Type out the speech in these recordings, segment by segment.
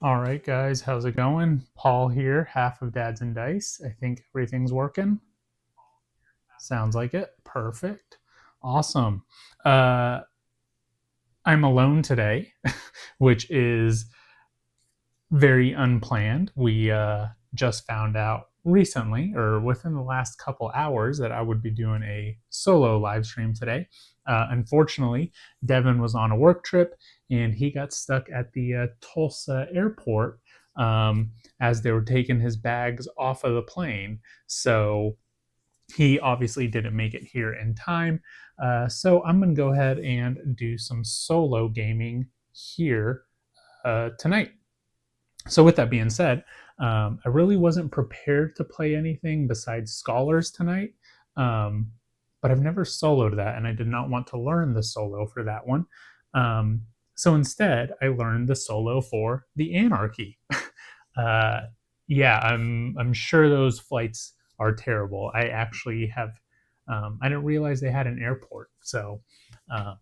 All right, guys, how's it going? Paul here, half of Dads and Dice. I think everything's working. Sounds like it. Perfect. Awesome. Uh, I'm alone today, which is very unplanned. We just found out recently, or within the last couple hours, that I would be doing a solo live stream today. Unfortunately, Devin was on a work trip and he got stuck at the Tulsa airport as they were taking his bags off of the plane. So he obviously didn't make it here in time. So I'm going to go ahead and do some solo gaming here tonight. So with that being said, I really wasn't prepared to play anything besides Scholars tonight, um, but I've never soloed that, and I did not want to learn the solo for that one. So instead, I learned the solo for the Anarchy. uh, yeah, I'm sure those flights are terrible. I actually have I didn't realize they had an airport. So uh,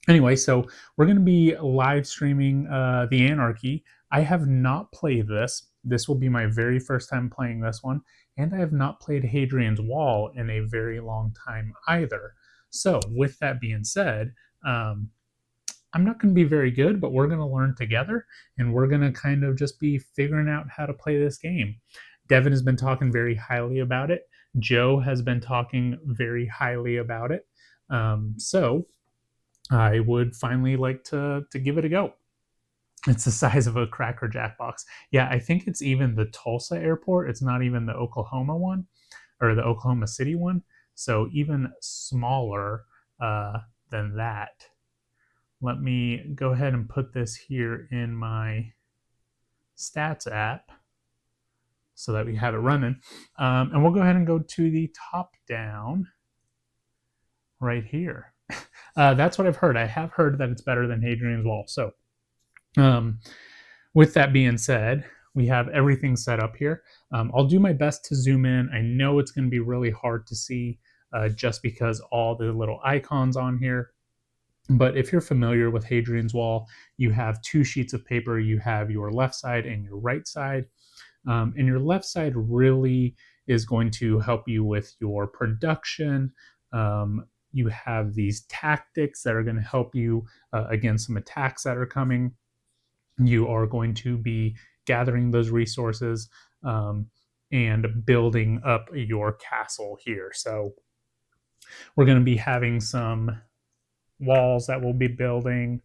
anyway, so we're going to be live streaming the Anarchy. I have not played this. This will be my very first time playing this one, and I have not played Hadrian's Wall in a very long time either. So, with that being said, um, I'm not going to be very good, but we're going to learn together, and we're going to kind of just be figuring out how to play this game. Devin has been talking very highly about it. Joe has been talking very highly about it. So I would finally like to give it a go. It's the size of a Cracker Jack box. Yeah, I think it's even the Tulsa airport. It's not even the Oklahoma one or the Oklahoma City one. So even smaller than that. Let me go ahead and put this here in my stats app so that we have it running. And we'll go ahead and go to the top down right here. That's what I've heard. I have heard that it's better than Hadrian's Wall. So um, with that being said, we have everything set up here. I'll do my best to zoom in. I know it's going to be really hard to see just because all the little icons on here. But if you're familiar with Hadrian's Wall, you have two sheets of paper. You have your left side and your right side. And your left side really is going to help you with your production. You have these tactics that are going to help you against some attacks that are coming. You are going to be gathering those resources and building up your castle here. So we're going to be having some walls that we'll be building.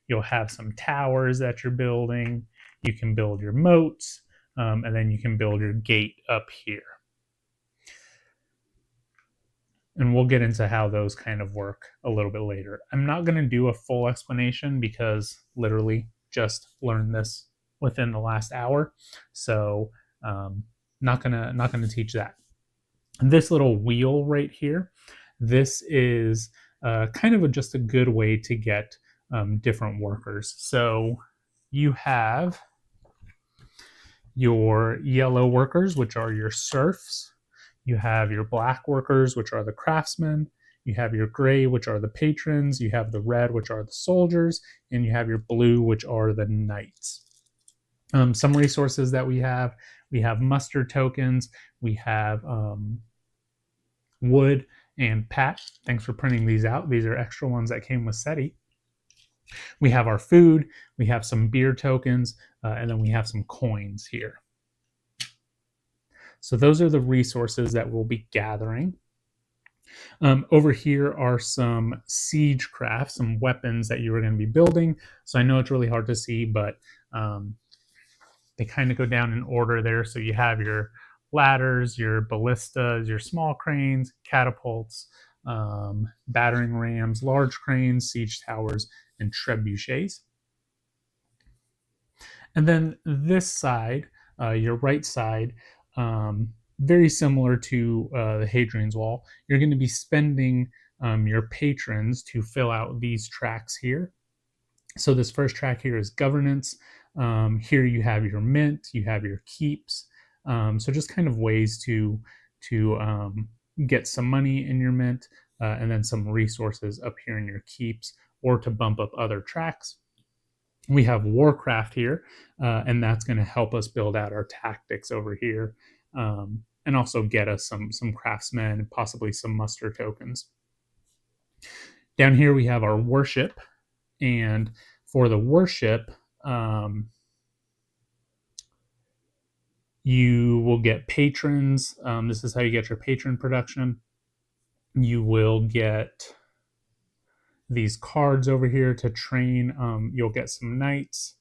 You'll have some towers that you're building. You can build your moats, and then you can build your gate up here. And we'll get into how those kind of work a little bit later. I'm not going to do a full explanation because literally just learned this within the last hour. So not gonna teach that. This little wheel right here, this is kind of just a good way to get different workers. So you have your yellow workers, which are your serfs. You have your black workers, which are the craftsmen. You have your gray, which are the patrons. You have the red, which are the soldiers. And you have your blue, which are the knights. Some resources that we have muster tokens. We have wood and Pat. Thanks for printing these out. These are extra ones that came with SETI. We have our food. We have some beer tokens. And then we have some coins here. So those are the resources that we'll be gathering. Over here are some siege crafts, some weapons that you are going to be building. So I know it's really hard to see, but they kind of go down in order there. So you have your ladders, your ballistas, your small cranes, catapults, battering rams, large cranes, siege towers, and trebuchets. And then this side, your right side, very similar to the Hadrian's Wall, you're going to be spending your patrons to fill out these tracks here. So this first track here is governance. Here you have your mint, you have your keeps. So just kind of ways to get some money in your mint, and then some resources up here in your keeps, or to bump up other tracks. We have Warcraft here, and that's going to help us build out our tactics over here, and also get us some craftsmen, possibly some muster tokens. Down here we have our worship, and for the worship, you will get patrons. This is how you get your patron production. You will get these cards over here to train. You'll get some knights.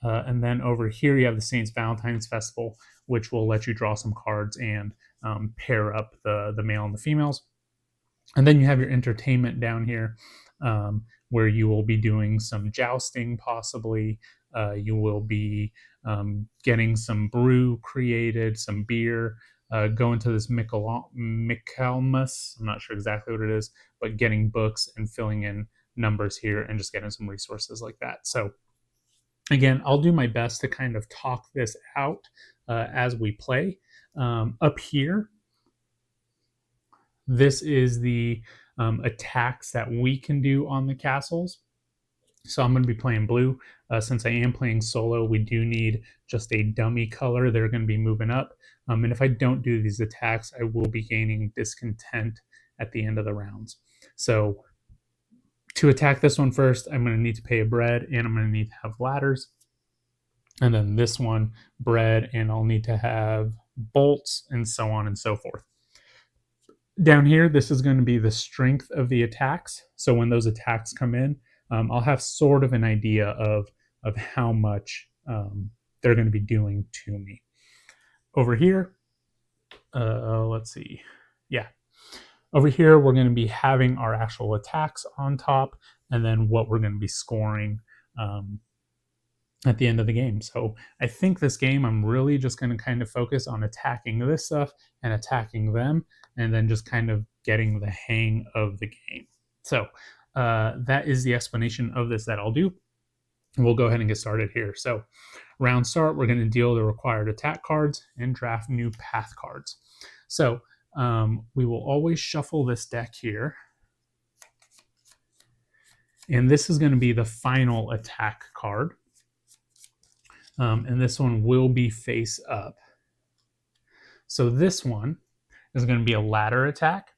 And then over here, you have the Saints Valentine's Festival, which will let you draw some cards and pair up the male and the females. And then you have your entertainment down here, where you will be doing some jousting, possibly. You will be getting some brew created, some beer, go into this Michaelmas. I'm not sure exactly what it is, but getting books and filling in numbers here and just getting some resources like that. So again, I'll do my best to kind of talk this out as we play. Up here, this is the attacks that we can do on the castles. So I'm going to be playing blue. Since I am playing solo, we do need just a dummy color. They're going to be moving up. And if I don't do these attacks, I will be gaining discontent at the end of the rounds. So to attack this one first, I'm going to need to pay a bread, and I'm going to need to have ladders. And then this one, bread, and I'll need to have bolts, and so on and so forth. Down here, this is going to be the strength of the attacks. So when those attacks come in, I'll have sort of an idea of how much they're going to be doing to me. Over here, let's see. Yeah. Over here, we're going to be having our actual attacks on top, and then what we're going to be scoring at the end of the game. So I think this game, I'm really just going to kind of focus on attacking this stuff and attacking them, and then just kind of getting the hang of the game. So that is the explanation of this that I'll do. We'll go ahead and get started here. So round start, we're going to deal the required attack cards and draft new path cards. So we will always shuffle this deck here. And this is going to be the final attack card. And this one will be face up. So this one is going to be a ladder attack,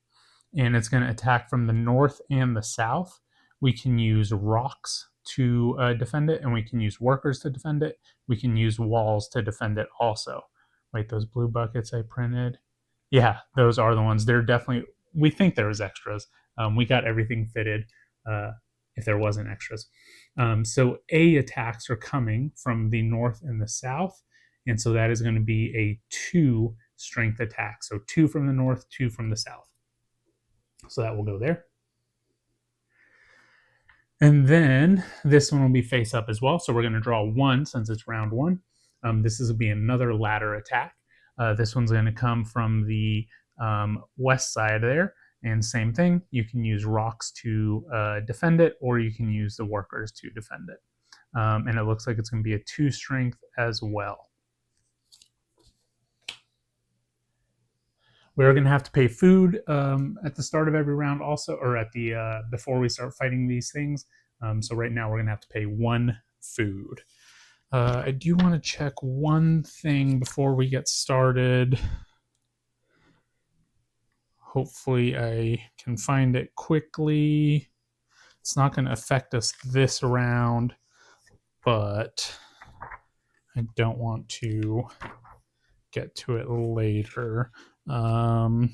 and it's going to attack from the north and the south. We can use rocks to defend it, and we can use workers to defend it. We can use walls to defend it also. Wait, those blue buckets I printed? Yeah, those are the ones. They're definitely, we think there was extras. We got everything fitted if there wasn't extras. So A attacks are coming from the north and the south, and so that is going to be a 2 strength attack. So 2 from the north, 2 from the south. So that will go there. And then this one will be face up as well. So we're going to draw 1 since it's round 1. This is going to be another ladder attack. This one's going to come from the west side there. And same thing, you can use rocks to defend it, or you can use the workers to defend it. And it looks like it's going to be a 2 strength as well. We're going to have to pay food at the start of every round also, or at the before we start fighting these things. So right now we're going to have to pay 1 food. I do want to check one thing before we get started. Hopefully I can find it quickly. It's not going to affect us this round, but I don't want to get to it later. I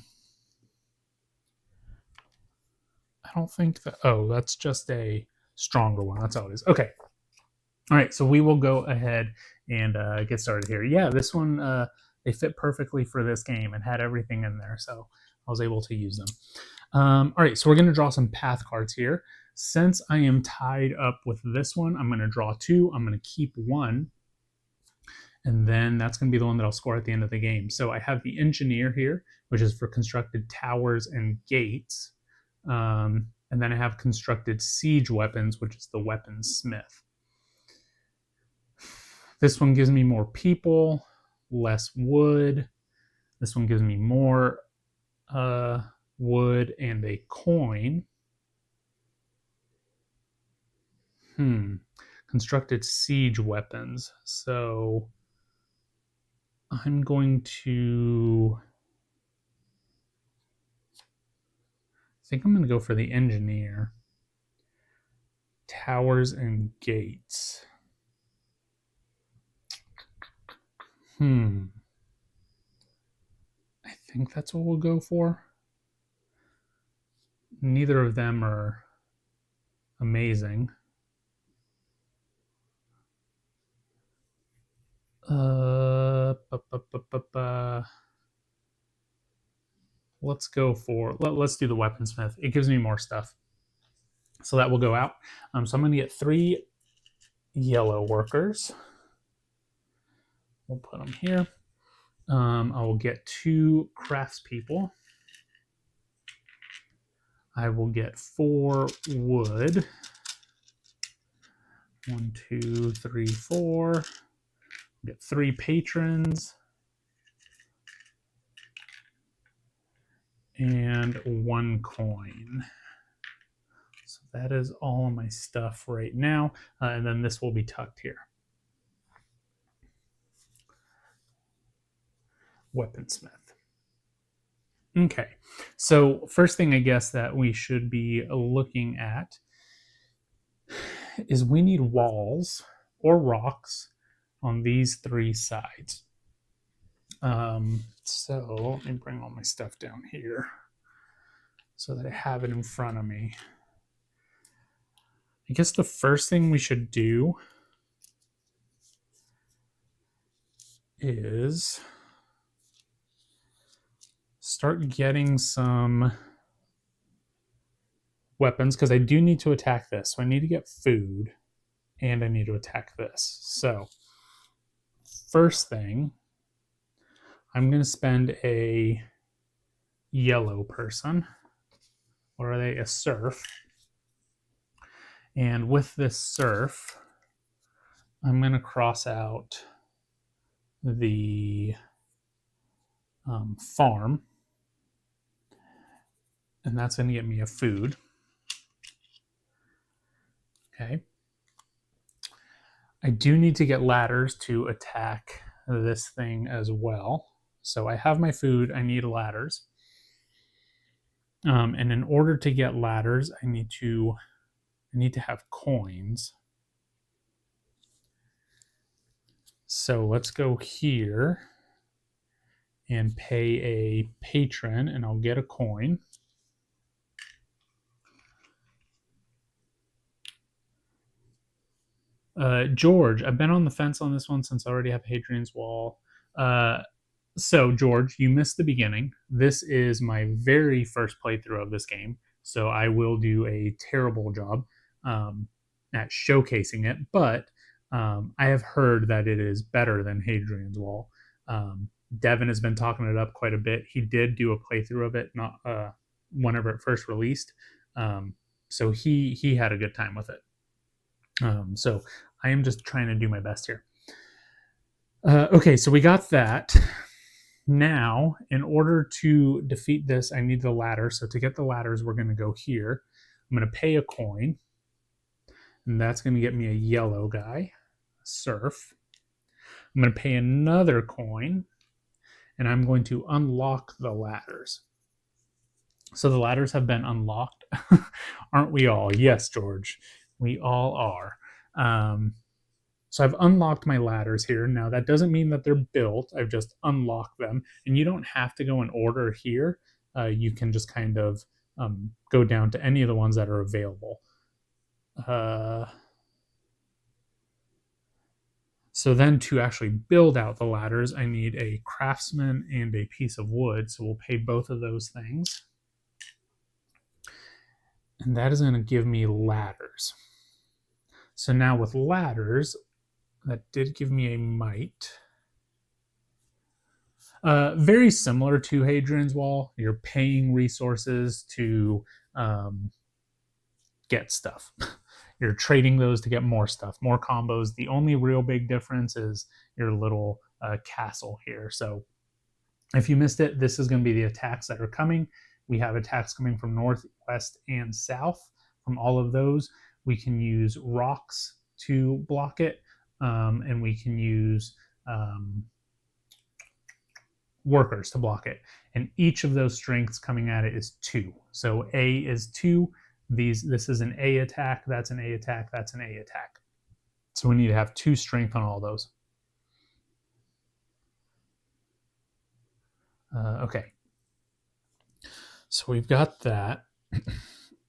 don't think that, oh, that's just a stronger one. That's all it is. Okay. All right, so we will go ahead and get started here. Yeah, this one, they fit perfectly for this game and had everything in there, so I was able to use them. All right, so we're going to draw some path cards here. Since I am tied up with this one, I'm going to draw 2. I'm going to keep 1, and then that's going to be the one that I'll score at the end of the game. So I have the engineer here, which is for constructed towers and gates. And then I have constructed siege weapons, which is the weaponsmith. This one gives me more people, less wood. This one gives me more wood and a coin. constructed siege weapons. So I'm going to, I think I'm going to go for the engineer. Towers and gates. I think that's what we'll go for. Neither of them are amazing. Let's go for, let's do the weaponsmith. It gives me more stuff. So that will go out. So I'm going to get 3 yellow workers. We'll put them here. I will get 2 craftspeople. I will get 4 wood. 1, 2, 3, 4. Get 3 patrons. And 1 coin. So that is all of my stuff right now. And then this will be tucked here. Weaponsmith. Okay, so first thing I guess that we should be looking at is we need walls or rocks on these 3 sides. So let me bring all my stuff down here so that I have it in front of me. I guess the first thing we should do is start getting some weapons, because I do need to attack this. So I need to get food and I need to attack this. So first thing, I'm going to spend a yellow person. What are they? A serf. And with this serf, I'm going to cross out the farm. And that's going to get me a food. Okay. I do need to get ladders to attack this thing as well. So I have my food, I need ladders. And in order to get ladders, I need to have coins. So let's go here and pay a patron, and I'll get a coin. George, I've been on the fence on this one since I already have Hadrian's Wall. So, George, you missed the beginning. This is my very first playthrough of this game, so I will do a terrible job at showcasing it, but I have heard that it is better than Hadrian's Wall. Devin has been talking it up quite a bit. He did do a playthrough of it, not whenever it first released, so he had a good time with it. So I am just trying to do my best here. Okay, so we got that. Now, in order to defeat this, I need the ladder. So to get the ladders, we're going to go here. I'm going to pay a coin, and that's going to get me a yellow guy, serf. I'm going to pay another coin, and I'm going to unlock the ladders. So the ladders have been unlocked. Aren't we all? Yes, George. We all are. So I've unlocked my ladders here. Now, that doesn't mean that they're built. I've just unlocked them. And you don't have to go in order here. You can just kind of go down to any of the ones that are available. So then to actually build out the ladders, I need a craftsman and a piece of wood. So we'll pay both of those things. And that is going to give me ladders. So now with ladders, that did give me a might. Very similar to Hadrian's Wall. You're paying resources to get stuff. You're trading those to get more stuff, more combos. The only real big difference is your little castle here. So if you missed it, this is going to be the attacks that are coming. We have attacks coming from north, west, and south. From all of those, we can use rocks to block it, and we can use workers to block it. And each of those strengths coming at it is 2. So A is 2. This is an A attack, that's an A attack, that's an A attack. So we need to have 2 strength on all those. Okay. So we've got that.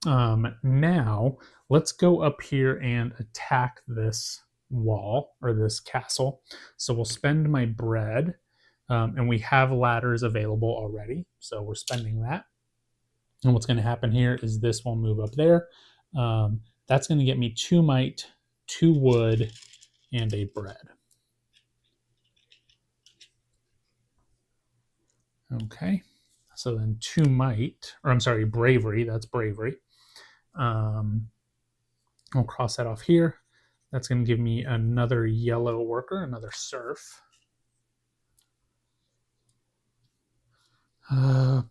Now let's go up here and attack this wall or this castle. So we'll spend my bread, and we have ladders available already, so we're spending that. And what's going to happen here is this will move up there. That's going to get me 2 might, 2 wood, and a bread. Okay, so then 2 might, or I'm sorry, bravery, that's bravery. I'll cross that off here. That's going to give me another yellow worker, another serf. I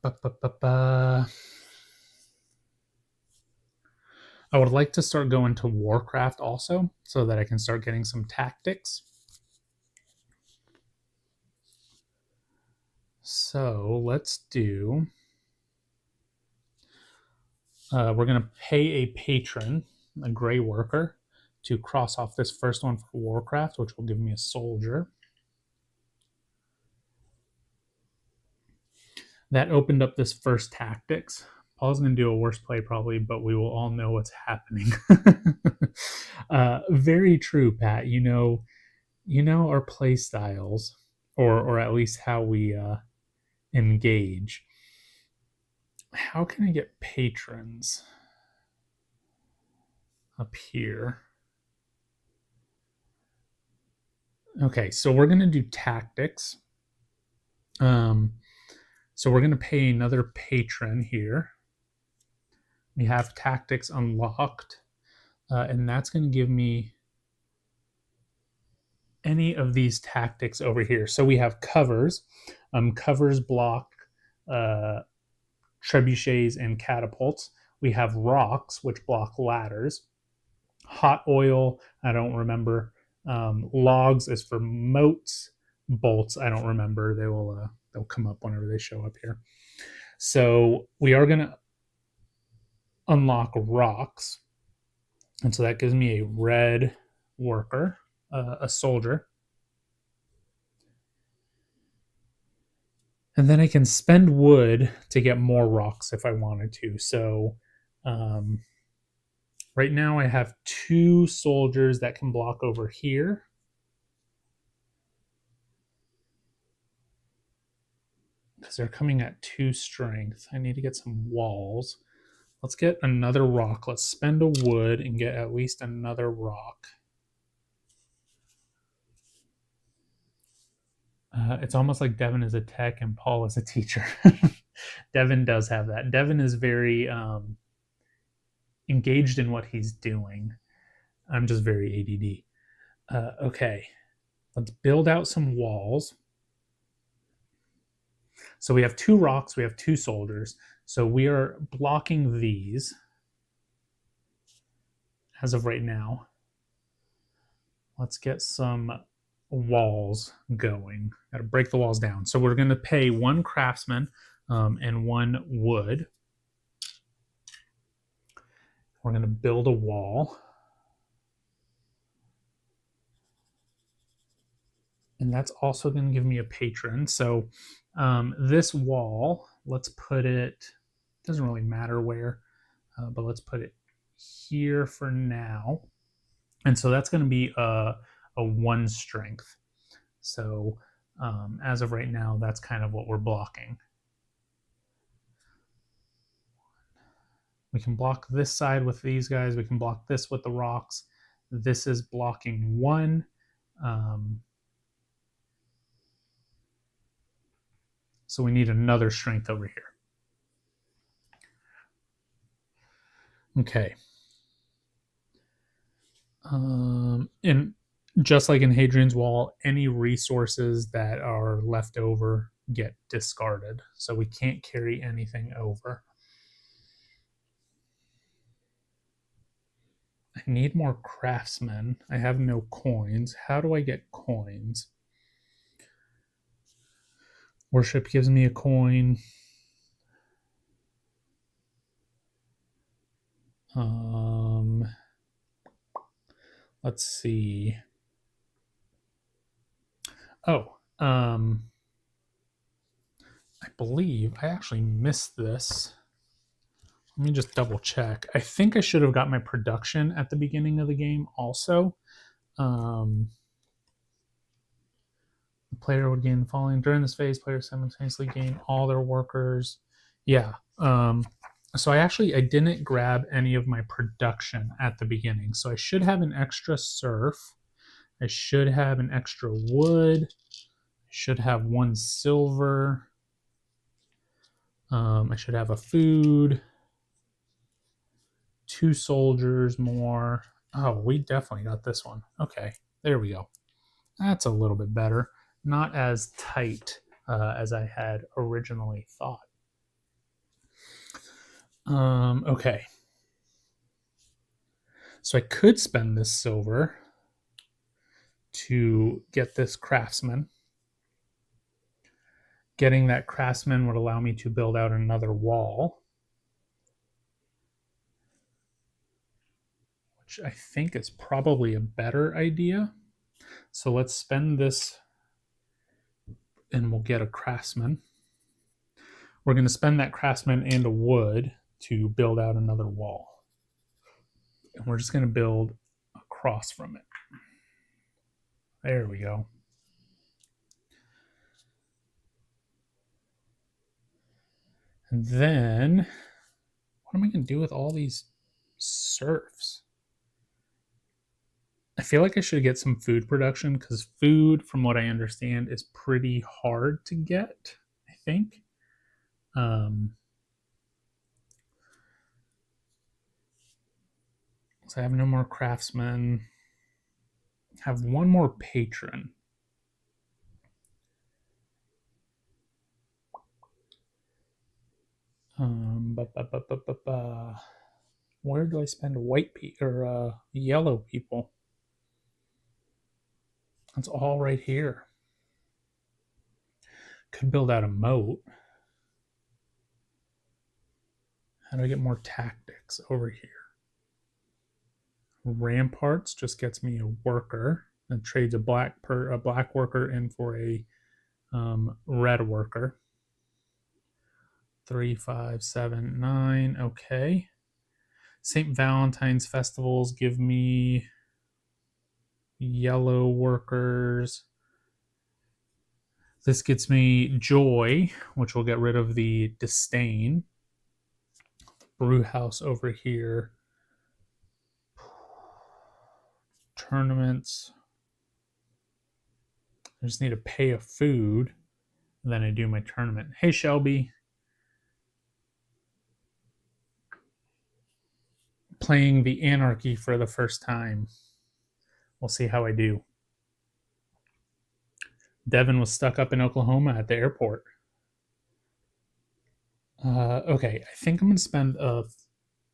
would like to start going to Warcraft also, so that I can start getting some tactics. So let's do, we're going to pay a patron, a gray worker, to cross off this first one for Warcraft, which will give me a soldier. That opened up this first tactics. Paul's going to do a worse play probably, but we will all know what's happening. Very true, Pat. You know our play styles, or at least how we engage. How can I get patrons up here? Okay, so we're going to do tactics. So we're going to pay another patron here. We have tactics unlocked, and that's going to give me any of these tactics over here. So we have covers. Covers block trebuchets and catapults. We have rocks, which block ladders. Hot oil, I don't remember. Logs is for moats. Bolts, I don't remember. They'll come up whenever they show up here. So we are going to unlock rocks, and so that gives me a red worker, a soldier, and then I can spend wood to get more rocks if I wanted to. So right now I have 2 soldiers that can block over here. Because they're coming at 2 strength. I need to get some walls. Let's get another rock. Let's spend a wood and get at least another rock. It's almost like Devin is a tech and Paul is a teacher. Devin does have that. Devin is very engaged in what he's doing. I'm just very ADD. Okay, let's build out some walls. So we have 2 rocks, we have 2 soldiers. So we are blocking these as of right now. Let's get some walls going. Got to break the walls down. So we're going to pay 1 craftsman and 1 wood. We're going to build a wall. And that's also going to give me a patron. So this wall, let's put it, doesn't really matter where, but let's put it here for now. And so that's going to be a 1 strength. So as of right now, that's kind of what we're blocking. We can block this side with these guys. We can block this with the rocks. This is blocking 1. So we need another strength over here. Okay. And just like in Hadrian's Wall, any resources that are left over get discarded. So we can't carry anything over. I I need more craftsmen. I have no coins. How do I get coins? Worship gives me a coin. Let's see. Oh, I believe I actually missed this. Let me just double check. I think I should have got my production at the beginning of the game also. The player would gain the following. During this phase, players simultaneously gain all their workers. Yeah. So I didn't grab any of my production at the beginning. So I should have an extra surf. I should have an extra wood. I should have 1 silver. I should have a food. 2 soldiers more. Oh, we definitely got this one. Okay, there we go. That's a little bit better. Not as tight as I had originally thought. Okay. So I could spend this silver to get this craftsman. Getting that craftsman would allow me to build out another wall, which I think is probably a better idea. So let's spend this and we'll get a craftsman. We're going to spend that craftsman and a wood to build out another wall. And we're just going to build across from it. There we go. And then, what am I going to do with all these serfs? I feel like I should get some food production because food, from what I understand, is pretty hard to get, I think. So I have no more craftsmen. I have 1 more patron. Where do I spend white people or yellow people? It's all right here. Could build out a moat. How do I get more tactics over here? Ramparts just gets me a worker and trades a black worker in for a red worker. 3, 5, 7, 9. Okay. St. Valentine's festivals give me yellow workers. This gets me joy, which will get rid of the disdain. Brew house over here. Tournaments. I just need to pay a food, and then I do my tournament. Hey, Shelby. Playing the Anarchy for the first time. We'll see how I do. Devin was stuck up in Oklahoma at the airport. Okay, I think I'm going to spend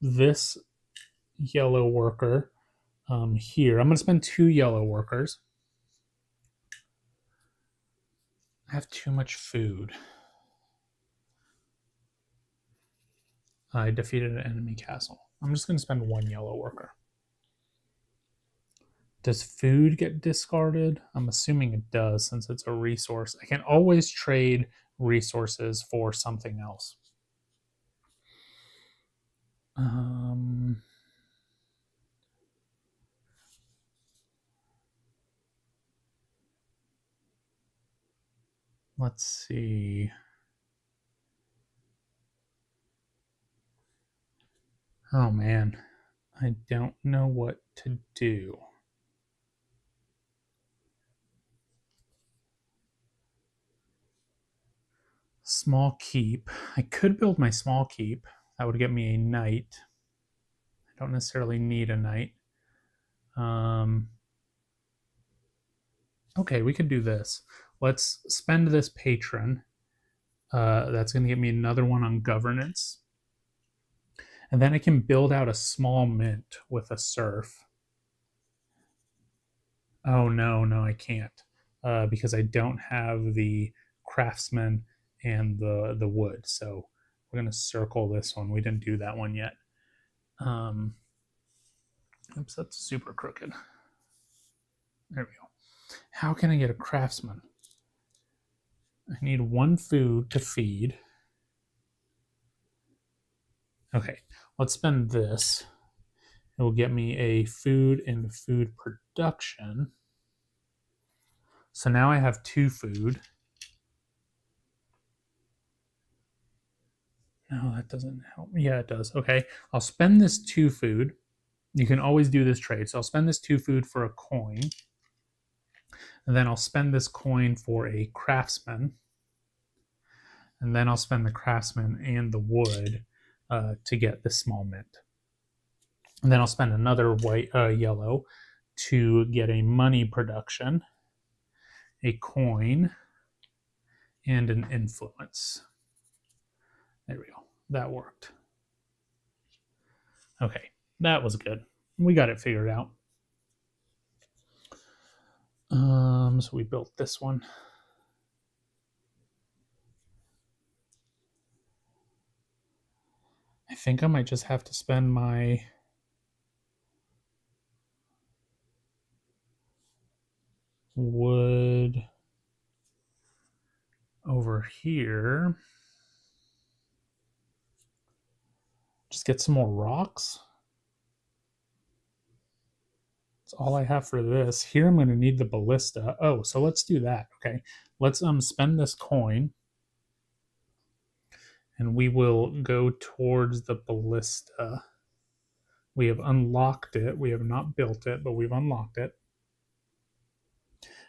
this yellow worker here. I'm going to spend 2 yellow workers. I have too much food. I defeated an enemy castle. I'm just going to spend 1 yellow worker. Does food get discarded? I'm assuming it does since it's a resource. I can always trade resources for something else. Let's see. Oh man, I don't know what to do. Small keep. I could build my small keep. That would get me a knight. I don't necessarily need a knight. Okay, we could do this. Let's spend this patron. That's going to get me another one on governance. And then I can build out a small mint with a serf. Oh, no, I can't. Because I don't have the craftsman and the wood. So we're going to circle this one. We didn't do that one yet. Oops, that's super crooked. There we go. How can I get a craftsman? I need 1 food to feed. Okay, let's spend this. It will get me a food and food production. So now I have 2 food. No, that doesn't help. Yeah, it does. Okay, I'll spend this 2 food. You can always do this trade. So I'll spend this 2 food for a coin. And then I'll spend this coin for a craftsman. And then I'll spend the craftsman and the wood to get the small mint. And then I'll spend another yellow to get a money production, a coin, and an influence. There we go. That worked. Okay, that was good. We got it figured out. So we built this one. I think I might just have to spend my wood over here. Just get some more rocks. That's all I have for this. Here I'm going to need the ballista. Oh, so let's do that. Okay, let's spend this coin. And we will go towards the ballista. We have unlocked it. We have not built it, but we've unlocked it.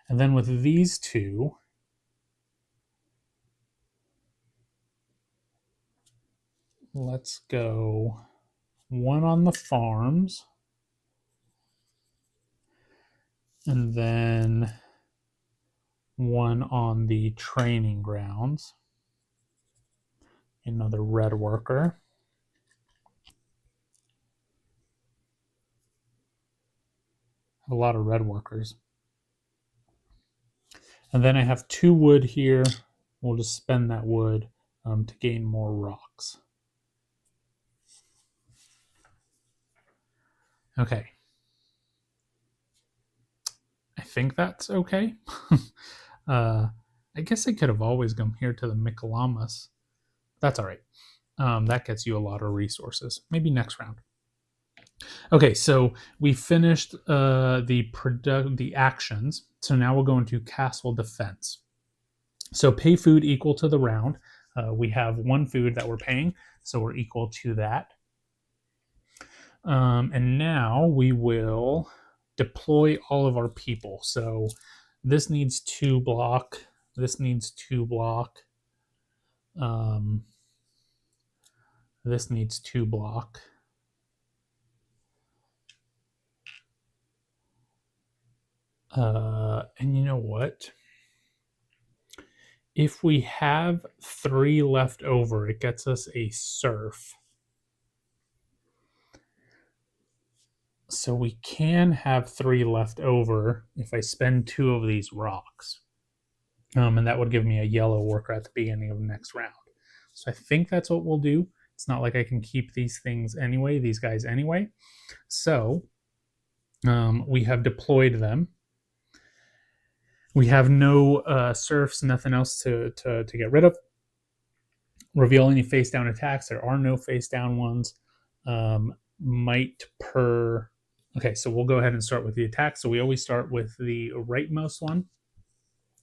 And then with these 2, let's go 1 on the farms. And then 1 on the training grounds. Another red worker. A lot of red workers. And then I have 2 wood here. We'll just spend that wood to gain more rocks. Okay. I think that's okay. I guess I could have always come here to the Mikalamas. That's all right. That gets you a lot of resources. Maybe next round. Okay, so we finished the actions. So now we'll go into castle defense. So pay food equal to the round. We have 1 food that we're paying, so we're equal to that. And now we will deploy all of our people. So this needs 2 block. This needs 2 block. This needs 2 block. And you know what? If we have 3 left over, it gets us a serf. So we can have 3 left over if I spend 2 of these rocks. And that would give me a yellow worker at the beginning of the next round. So I think that's what we'll do. It's not like I can keep these things anyway, these guys anyway. So we have deployed them. We have no serfs, nothing else to get rid of. Reveal any face down attacks. There are no face down ones. Might per. Okay, so we'll go ahead and start with the attack. So we always start with the rightmost one.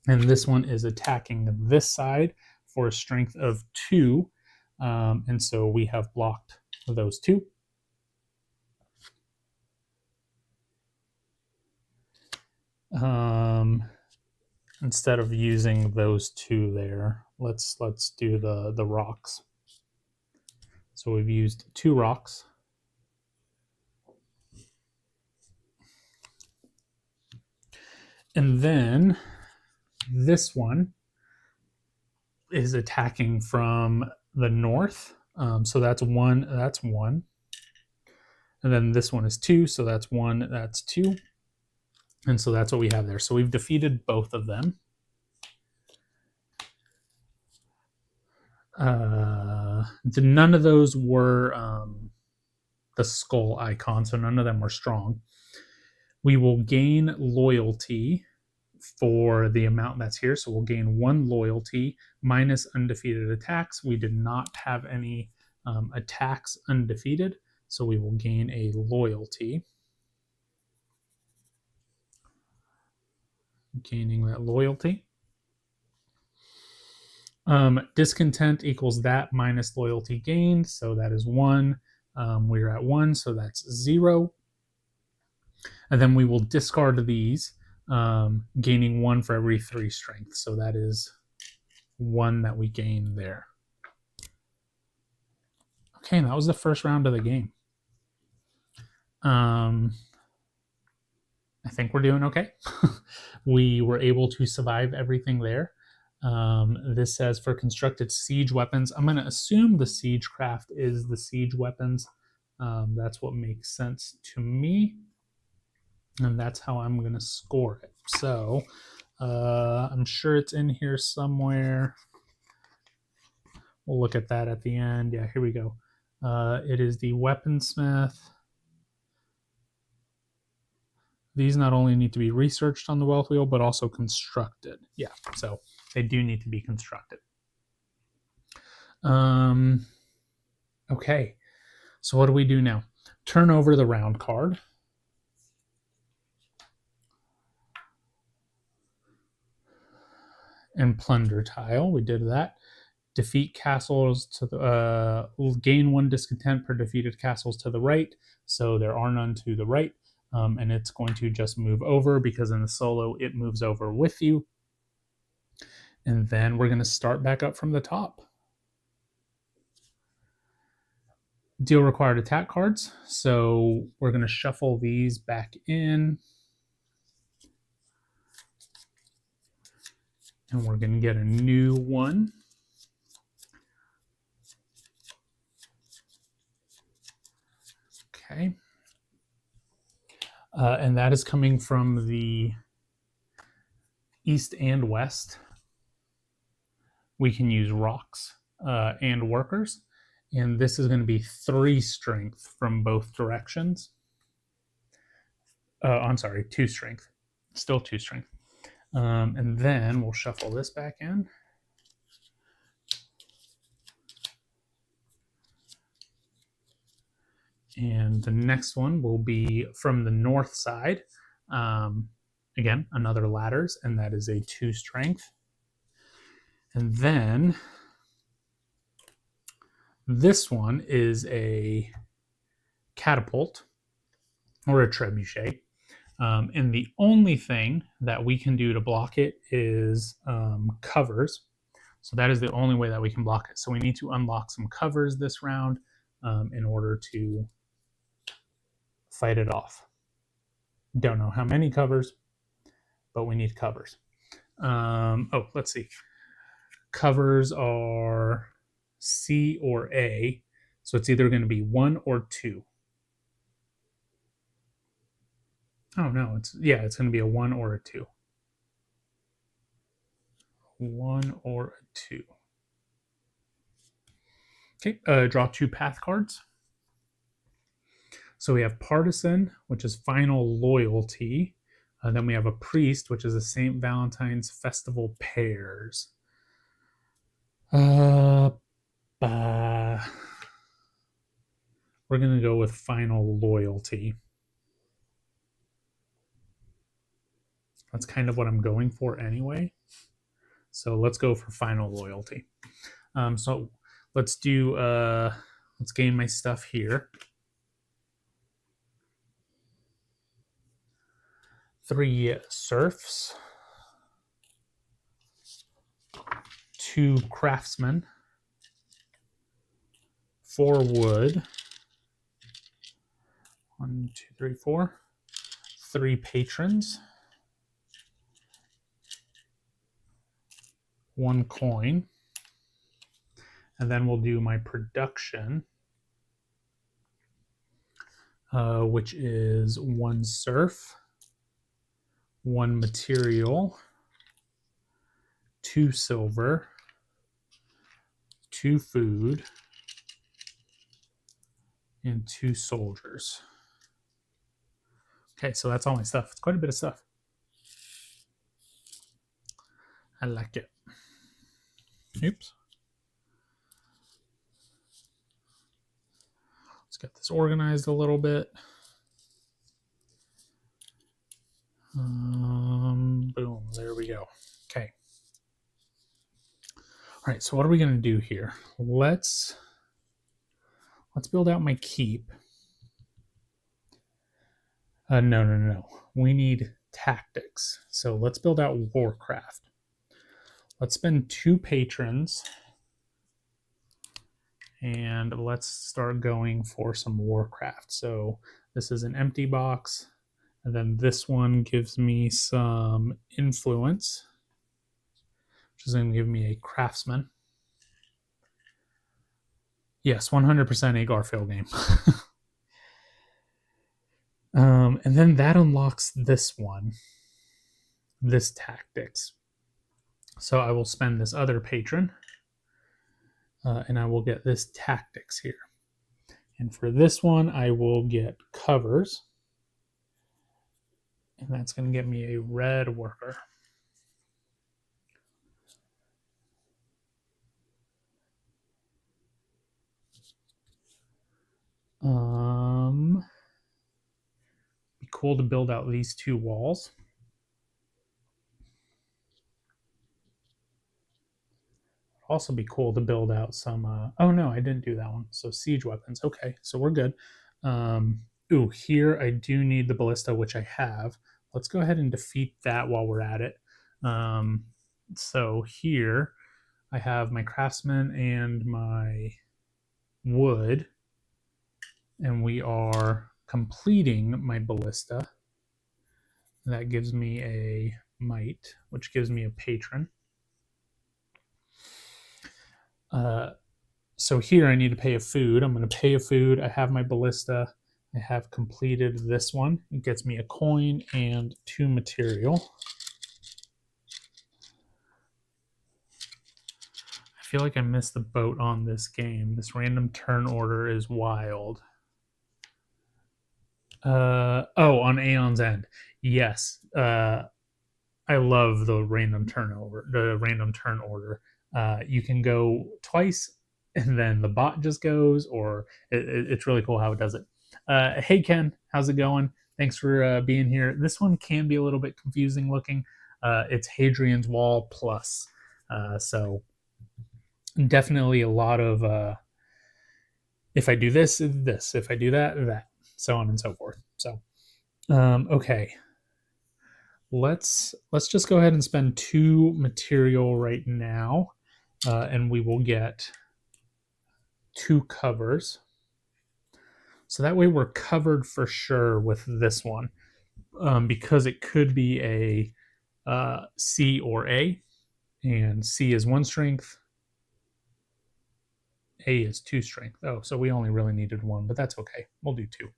And this one is attacking this side for a strength of 2. And so we have blocked those 2. Instead of using those 2 there, let's do the rocks. So we've used 2 rocks. And then this one is attacking from the north. So that's 1, that's 1. And then this one is 2, so that's 1, that's 2. And so that's what we have there. So we've defeated both of them. None of those were the skull icon, so none of them were strong. We will gain loyalty for the amount that's here. So we'll gain 1 loyalty minus undefeated attacks. We did not have any attacks undefeated, so we will gain a loyalty. Gaining that loyalty. Discontent equals that minus loyalty gained, so that is 1. We're at 1, so that's 0. And then we will discard these, gaining 1 for every 3 strength. So that is 1 that we gain there. Okay, that was the first round of the game. I think we're doing okay. We were able to survive everything there. This says for constructed siege weapons. I'm going to assume the siegecraft is the siege weapons. That's what makes sense to me. And that's how I'm going to score it. So I'm sure it's in here somewhere. We'll look at that at the end. Yeah, here we go. It is the weaponsmith. These not only need to be researched on the wealth wheel, but also constructed. Yeah, so they do need to be constructed. Okay, so what do we do now? Turn over the round card. And plunder tile, we did that. Defeat castles to the gain 1 discontent per defeated castles to the right, so there are none to the right. And it's going to just move over because in the solo it moves over with you. And then we're going to start back up from the top. Deal required attack cards. So we're going to shuffle these back in. And we're going to get a new one. Okay. And that is coming from the east and west. We can use rocks and workers. And this is going to be 3 strength from both directions. I'm sorry, 2 strength. Still 2 strength. And then we'll shuffle this back in. And the next one will be from the north side. Again, another ladders, and that is a 2 strength. And then this one is a catapult or a trebuchet. And the only thing that we can do to block it is covers. So that is the only way that we can block it. So we need to unlock some covers this round in order to fight it off. Don't know how many covers, but we need covers. Oh, let's see. Covers are C or A. So it's either going to be 1 or 2. Oh, no. It's going to be a 1 or a 2. 1 or a 2. Okay, draw 2 path cards. So we have Partisan, which is final loyalty. Then we have a Priest, which is a St. Valentine's Festival pairs. We're going to go with final loyalty. That's kind of what I'm going for anyway. So let's go for final loyalty. So let's do, let's gain my stuff here. 3 serfs, 2 craftsmen, 4 wood, 1, 2, 3, 4, 3 patrons, 1 coin, And then we'll do my production, which is 1 serf, 1 material, 2 silver, 2 food, and 2 soldiers. Okay, so that's all my stuff. It's quite a bit of stuff. I like it. Oops. Let's get this organized a little bit. Boom, there we go. Okay. All right, so what are we going to do here? Let's build out my keep. No. We need tactics. So let's build out warcraft. Let's spend 2 patrons and let's start going for some warcraft. So this is an empty box, and then this one gives me some influence, which is going to give me a craftsman. Yes, 100% a Garfield game. And then that unlocks this one, this tactics. So I will spend this other patron, and I will get this tactics here. And for this one, I will get covers, and that's going to get me a red worker. Be cool to build out these 2 walls. Also be cool to build out some, oh no, I didn't do that one. So siege weapons. Okay, so we're good. Ooh, here I do need the ballista, which I have. Let's go ahead and defeat that while we're at it. So here I have my craftsman and my wood, and we are completing my ballista. That gives me a might, which gives me a patron. So here I need to pay a food. I'm going to pay a food. I have my ballista. I have completed this one. It gets me a coin and 2 material. I feel like I missed the boat on this game. This random turn order is wild. Oh, on Aeon's End. Yes. I love the random turn order. You can go twice and then the bot just goes, or it's really cool how it does it. Hey Ken, how's it going? Thanks for being here. This one can be a little bit confusing looking. It's Hadrian's Wall plus, so definitely a lot of if I do this, if I do that, so on and so forth. So okay, let's just go ahead and spend 2 material right now, and we will get 2 covers. So that way we're covered for sure with this one, because it could be a C or A, and C is 1 strength, A is 2 strength. Oh, so we only really needed 1, but that's okay. We'll do 2.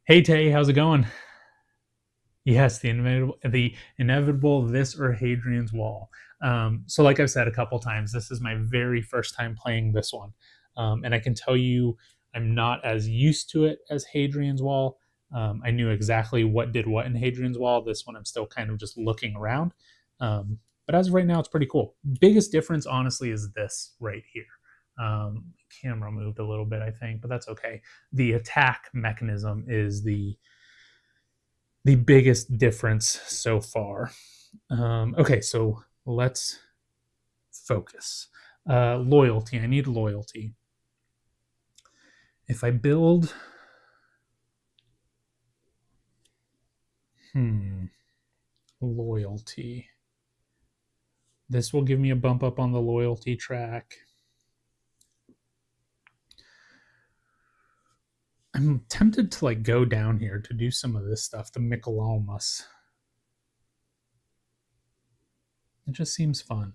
Hey Tay, how's it going? Yes, the inevitable this or Hadrian's Wall. So like I've said a couple times, this is my very first time playing this one. And I can tell you I'm not as used to it as Hadrian's Wall. I knew exactly what did what in Hadrian's Wall. This one I'm still kind of just looking around. But as of right now, it's pretty cool. Biggest difference, honestly, is this right here. Camera moved a little bit, I think, but that's okay. The attack mechanism is the biggest difference so far. Okay, so let's focus. Loyalty. I need loyalty. If I build... Loyalty. This will give me a bump up on the loyalty track. I'm tempted to like go down here to do some of this stuff, the Michelamus. It just seems fun.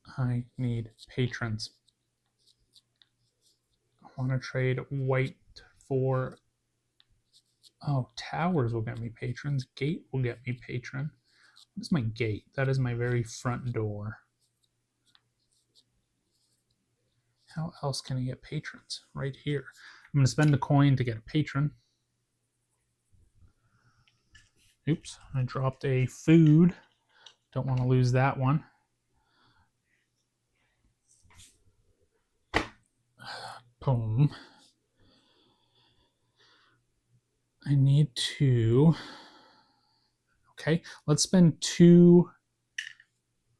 I need patrons. I want to trade white for... Oh, towers will get me patrons. Gate will get me patron. What is my gate? That is my very front door. How else can I get patrons? Right here. I'm going to spend a coin to get a patron. Oops, I dropped a food. Don't want to lose that one. Boom. I need to... Okay, let's spend 2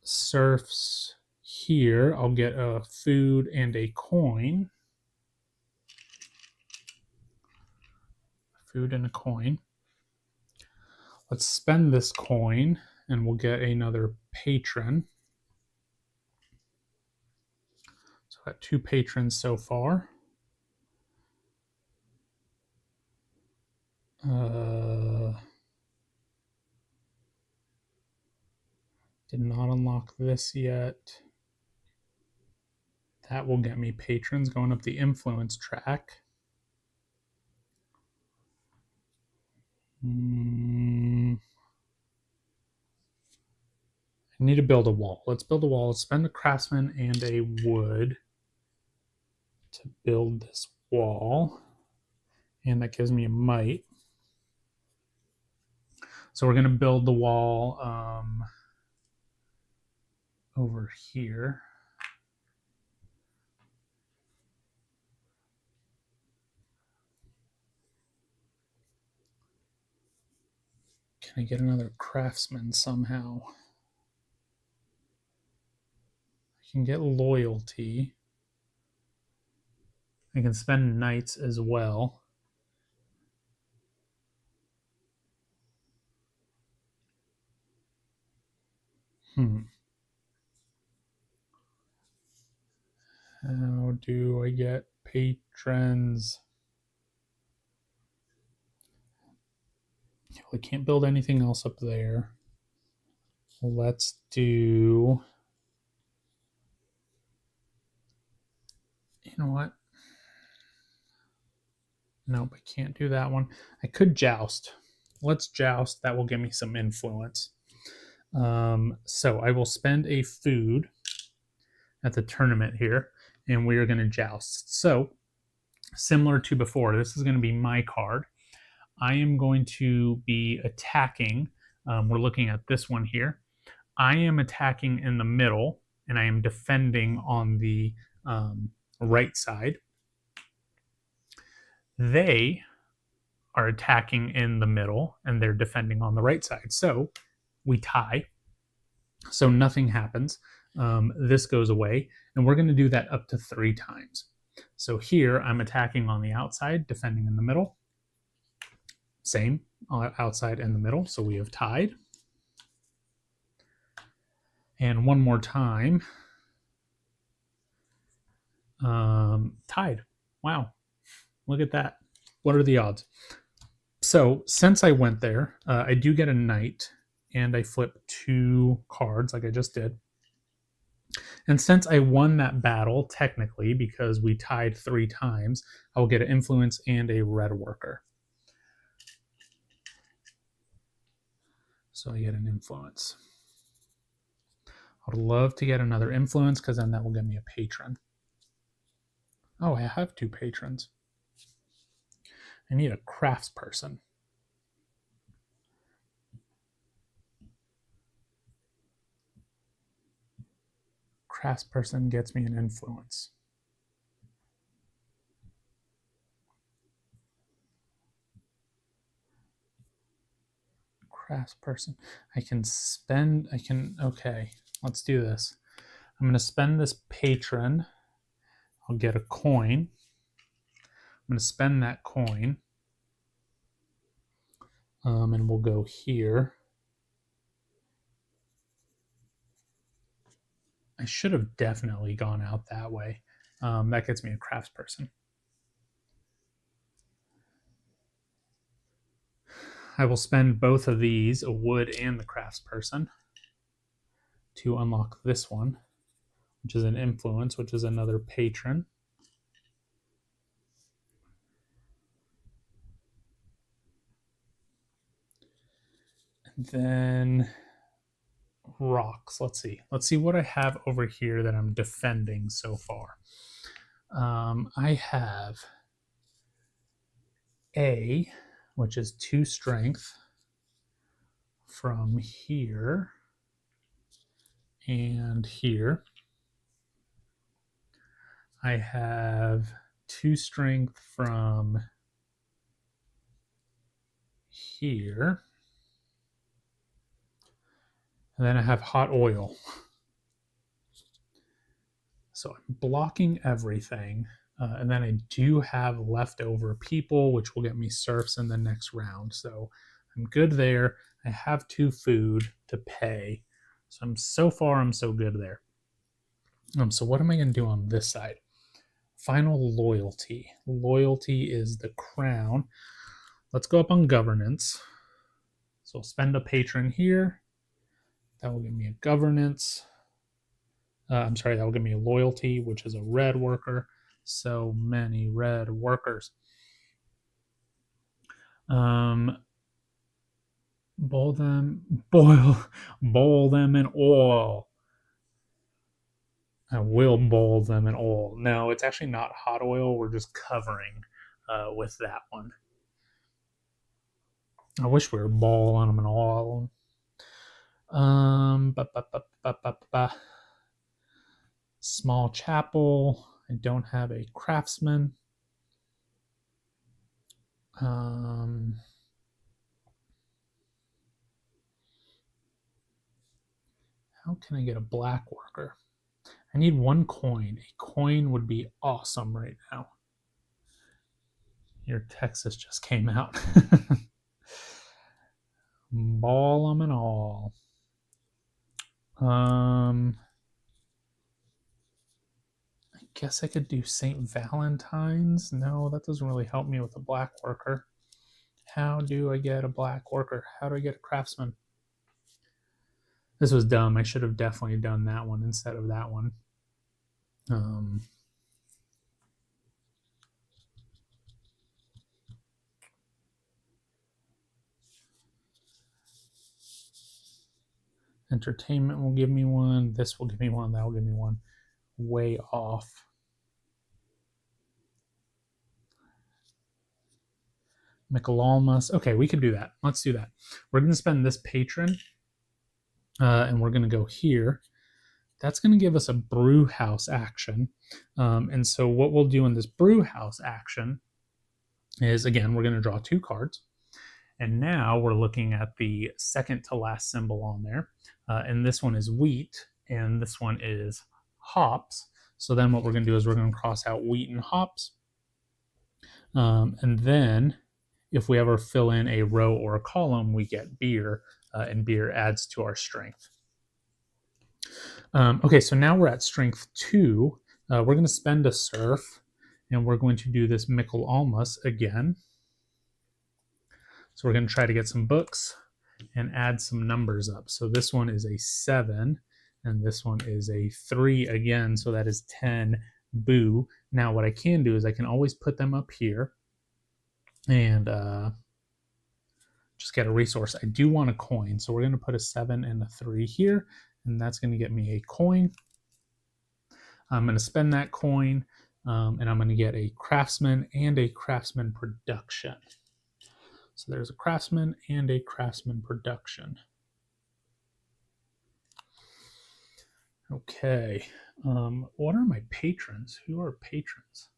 serfs here. I'll get a food and a coin. Food and a coin. Let's spend this coin and we'll get another patron. So I got 2 patrons so far. Did not unlock this yet. That will get me patrons going up the influence track. I need to build a wall. Let's build a wall. Let's spend a craftsman and a wood to build this wall. And that gives me a might. So we're going to build the wall over here. Can I get another craftsman somehow? I can get loyalty. I can spend knights as well. How do I get patrons? Well, I can't build anything else up there. Let's do... You know what? Nope, I can't do that one. I could joust. Let's joust. That will give me some influence. So I will spend a food at the tournament here, and we are going to joust. So, similar to before, this is going to be my card. I am going to be attacking. We're looking at this one here. I am attacking in the middle, and I am defending on the right side. They are attacking in the middle, and they're defending on the right side. So we tie. So nothing happens. This goes away, and we're going to do that up to 3 times. So here I'm attacking on the outside, defending in the middle. Same, outside and the middle. So we have tied. And one more time. Tied. Wow. Look at that. What are the odds? So since I went there, I do get a knight, and I flip 2 cards like I just did. And since I won that battle, technically, because we tied 3 times, I will get an influence and a red worker. So I get an influence. I would love to get another influence because then that will give me a patron. Oh, I have 2 patrons. I need a craftsperson. Craftsperson gets me an influence. Craftsperson. Okay, let's do this. I'm going to spend this patron. I'll get a coin. I'm going to spend that coin. And we'll go here. I should have definitely gone out that way. That gets me a craftsperson. I will spend both of these, a wood and the craftsperson, to unlock this one. which is an influence, which is another patron. And then rocks. Let's see what I have over here that I'm defending so far. I have A, which is 2 strength from here and here. I have 2 strength from here. And then I have hot oil. So I'm blocking everything. And then I do have leftover people, which will get me serfs in the next round. So I'm good there. I have 2 food to pay. So so far I'm so good there. So what am I going to do on this side? Final loyalty. Loyalty is the crown. Let's go up on governance. So I'll spend a patron here. That will give me a governance. I'm sorry, that will give me a loyalty, which is a red worker. So many red workers. Boil them in oil. I will boil them in oil. No, it's actually not hot oil. We're just covering with that one. I wish we were boiling them in oil. Small chapel. I don't have a craftsman. How can I get a black worker? I need 1 coin. A coin would be awesome right now. Your Texas just came out. Ball them and all. I guess I could do St. Valentine's. No, that doesn't really help me with a black worker. How do I get a black worker? How do I get a craftsman? This was dumb. I should have definitely done that one instead of that one. Entertainment will give me 1. This will give me 1. That will give me 1. Way off. Michaelmas. Okay, we can do that. Let's do that. We're going to spend this patron, and we're going to go here. That's going to give us a brew house action. And so what we'll do in this brew house action is, again, we're going to draw 2 cards. And now we're looking at the second to last symbol on there. And this one is wheat, and this one is hops. So then what we're going to do is we're going to cross out wheat and hops. And then if we ever fill in a row or a column, we get beer, and beer adds to our strength. Okay, so now we're at strength 2. We're going to spend a serf, and we're going to do this Mikkel Almas again. So we're going to try to get some books and add some numbers up. So this one is a 7, and this one is a 3 again, so that is 10. Boo. Now what I can do is I can always put them up here and just get a resource. I do want a coin, so we're going to put a 7 and a 3 here, and that's going to get me a coin. I'm going to spend that coin, and I'm going to get a craftsman and a craftsman production. So there's a craftsman and a craftsman production. Okay. What are my patrons? Who are patrons?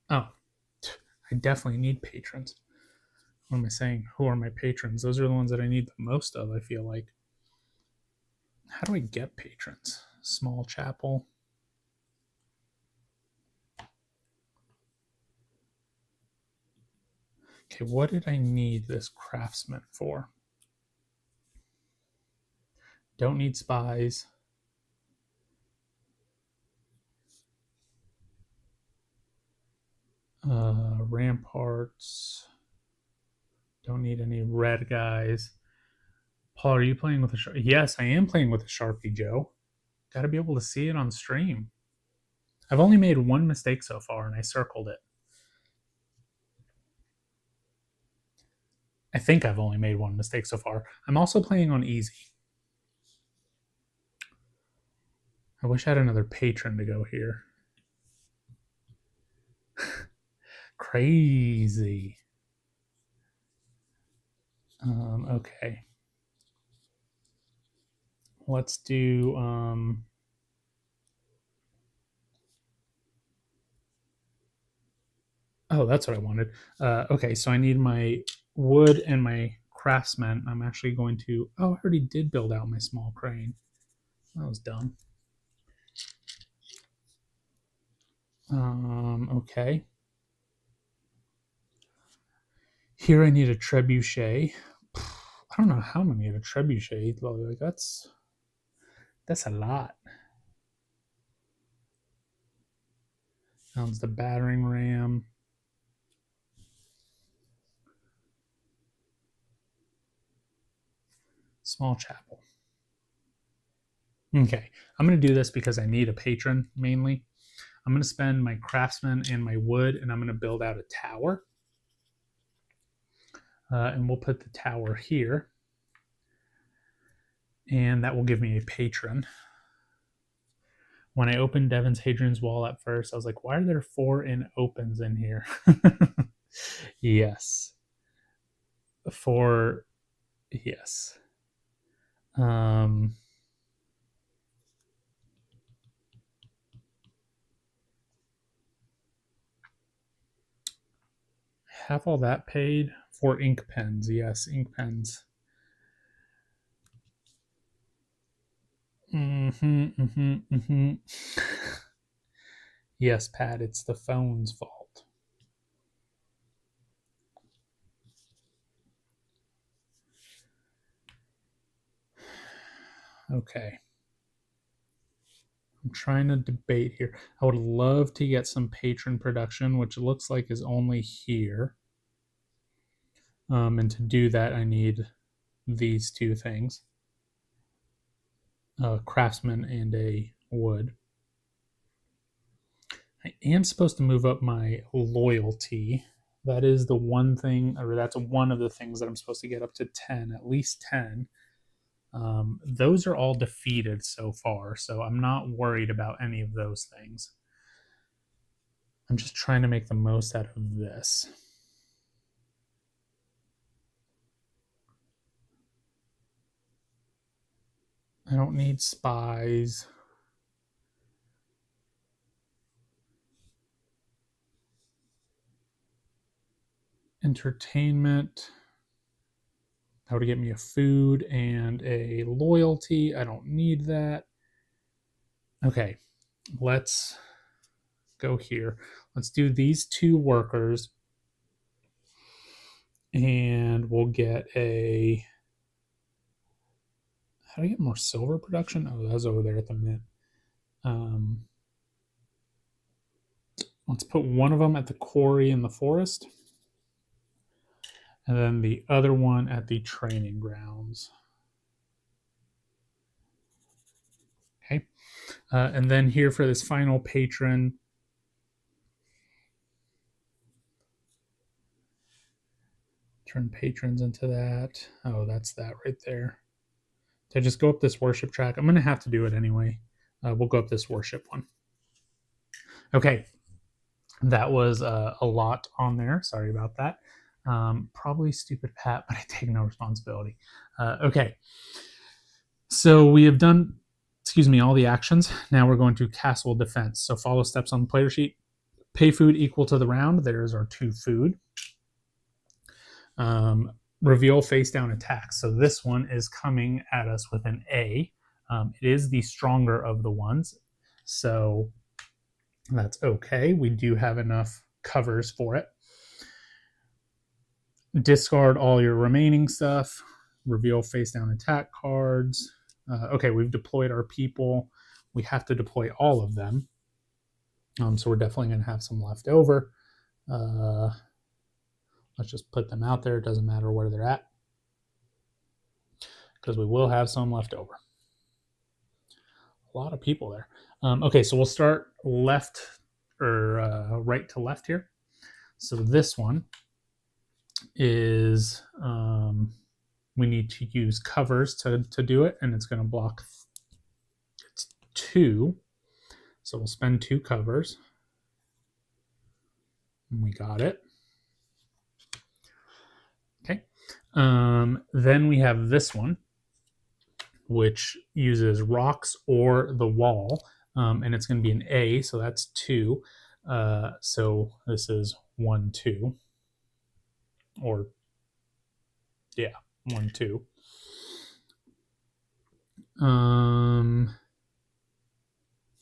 Oh, I definitely need patrons. What am I saying? Who are my patrons? Those are the ones that I need the most of, I feel like. How do I get patrons? Small chapel. Okay, what did I need this craftsman for? Don't need spies. Ramparts. Don't need any red guys. Paul, are you playing with a Sharpie? Yes, I am playing with a Sharpie, Joe. Got to be able to see it on stream. I've only made one mistake so far, and I circled it. I think I've only made one mistake so far. I'm also playing on easy. I wish I had another patron to go here. Crazy. Okay. Let's do oh, that's what I wanted. Okay, so I need my wood and my craftsman. I'm actually going to, oh, I already did build out my small crane. That was dumb. Okay. Here I need a trebuchet. I don't know how I'm gonna get a trebuchet. Like that's a lot. Sounds the battering ram. Small chapel. Okay, I'm gonna do this because I need a patron mainly. I'm gonna spend my craftsman and my wood, and I'm gonna build out a tower. And we'll put the tower here, and that will give me a patron. When I opened Devin's Hadrian's Wall at first, I was like, why are there 4 in opens in here? Yes. 4, yes. Have all that paid for ink pens. Yes, ink pens. Yes, Pat, it's the phone's fault. Okay. I'm trying to debate here. I would love to get some patron production, which it looks like is only here. And to do that, I need these 2 things. A craftsman and a wood. I am supposed to move up my loyalty. That is the one thing, or that's one of the things that I'm supposed to get up to 10, at least 10. Those are all defeated so far, so I'm not worried about any of those things. I'm just trying to make the most out of this. I don't need spies. Entertainment. That would get me a food and a loyalty. I don't need that. Okay, let's go here. Let's do these 2 workers, and we'll get a. How do I get more silver production? Oh, that's over there at the mint. Let's put one of them at the quarry in the forest, and then the other one at the training grounds. Okay, and then here for this final patron. Turn patrons into that. Oh, that's that right there. To just go up this worship track. I'm going to have to do it anyway. We'll go up this worship one. Okay, that was a lot on there. Sorry about that. Probably stupid Pat, but I take no responsibility. Okay, so we have done, all the actions. Now we're going to castle defense. So follow steps on the player sheet. Pay food equal to the round. There's our 2 food. Reveal face down attacks. So this one is coming at us with an A. It is the stronger of the ones. So that's okay. We do have enough covers for it. Discard all your remaining stuff. Reveal face down attack cards. Okay, we've deployed our people. We have to deploy all of them. So we're definitely going to have some left over. Let's just put them out there. It doesn't matter where they're at, because we will have some left over. A lot of people there. Okay, so we'll start left or right to left here. So this one is we need to use covers to do it, and it's going to block it's 2. So we'll spend 2 covers. And we got it. Okay. Then we have this one, which uses rocks or the wall, and it's going to be an A, so that's 2. So this is 1, 2, or yeah, 1, 2.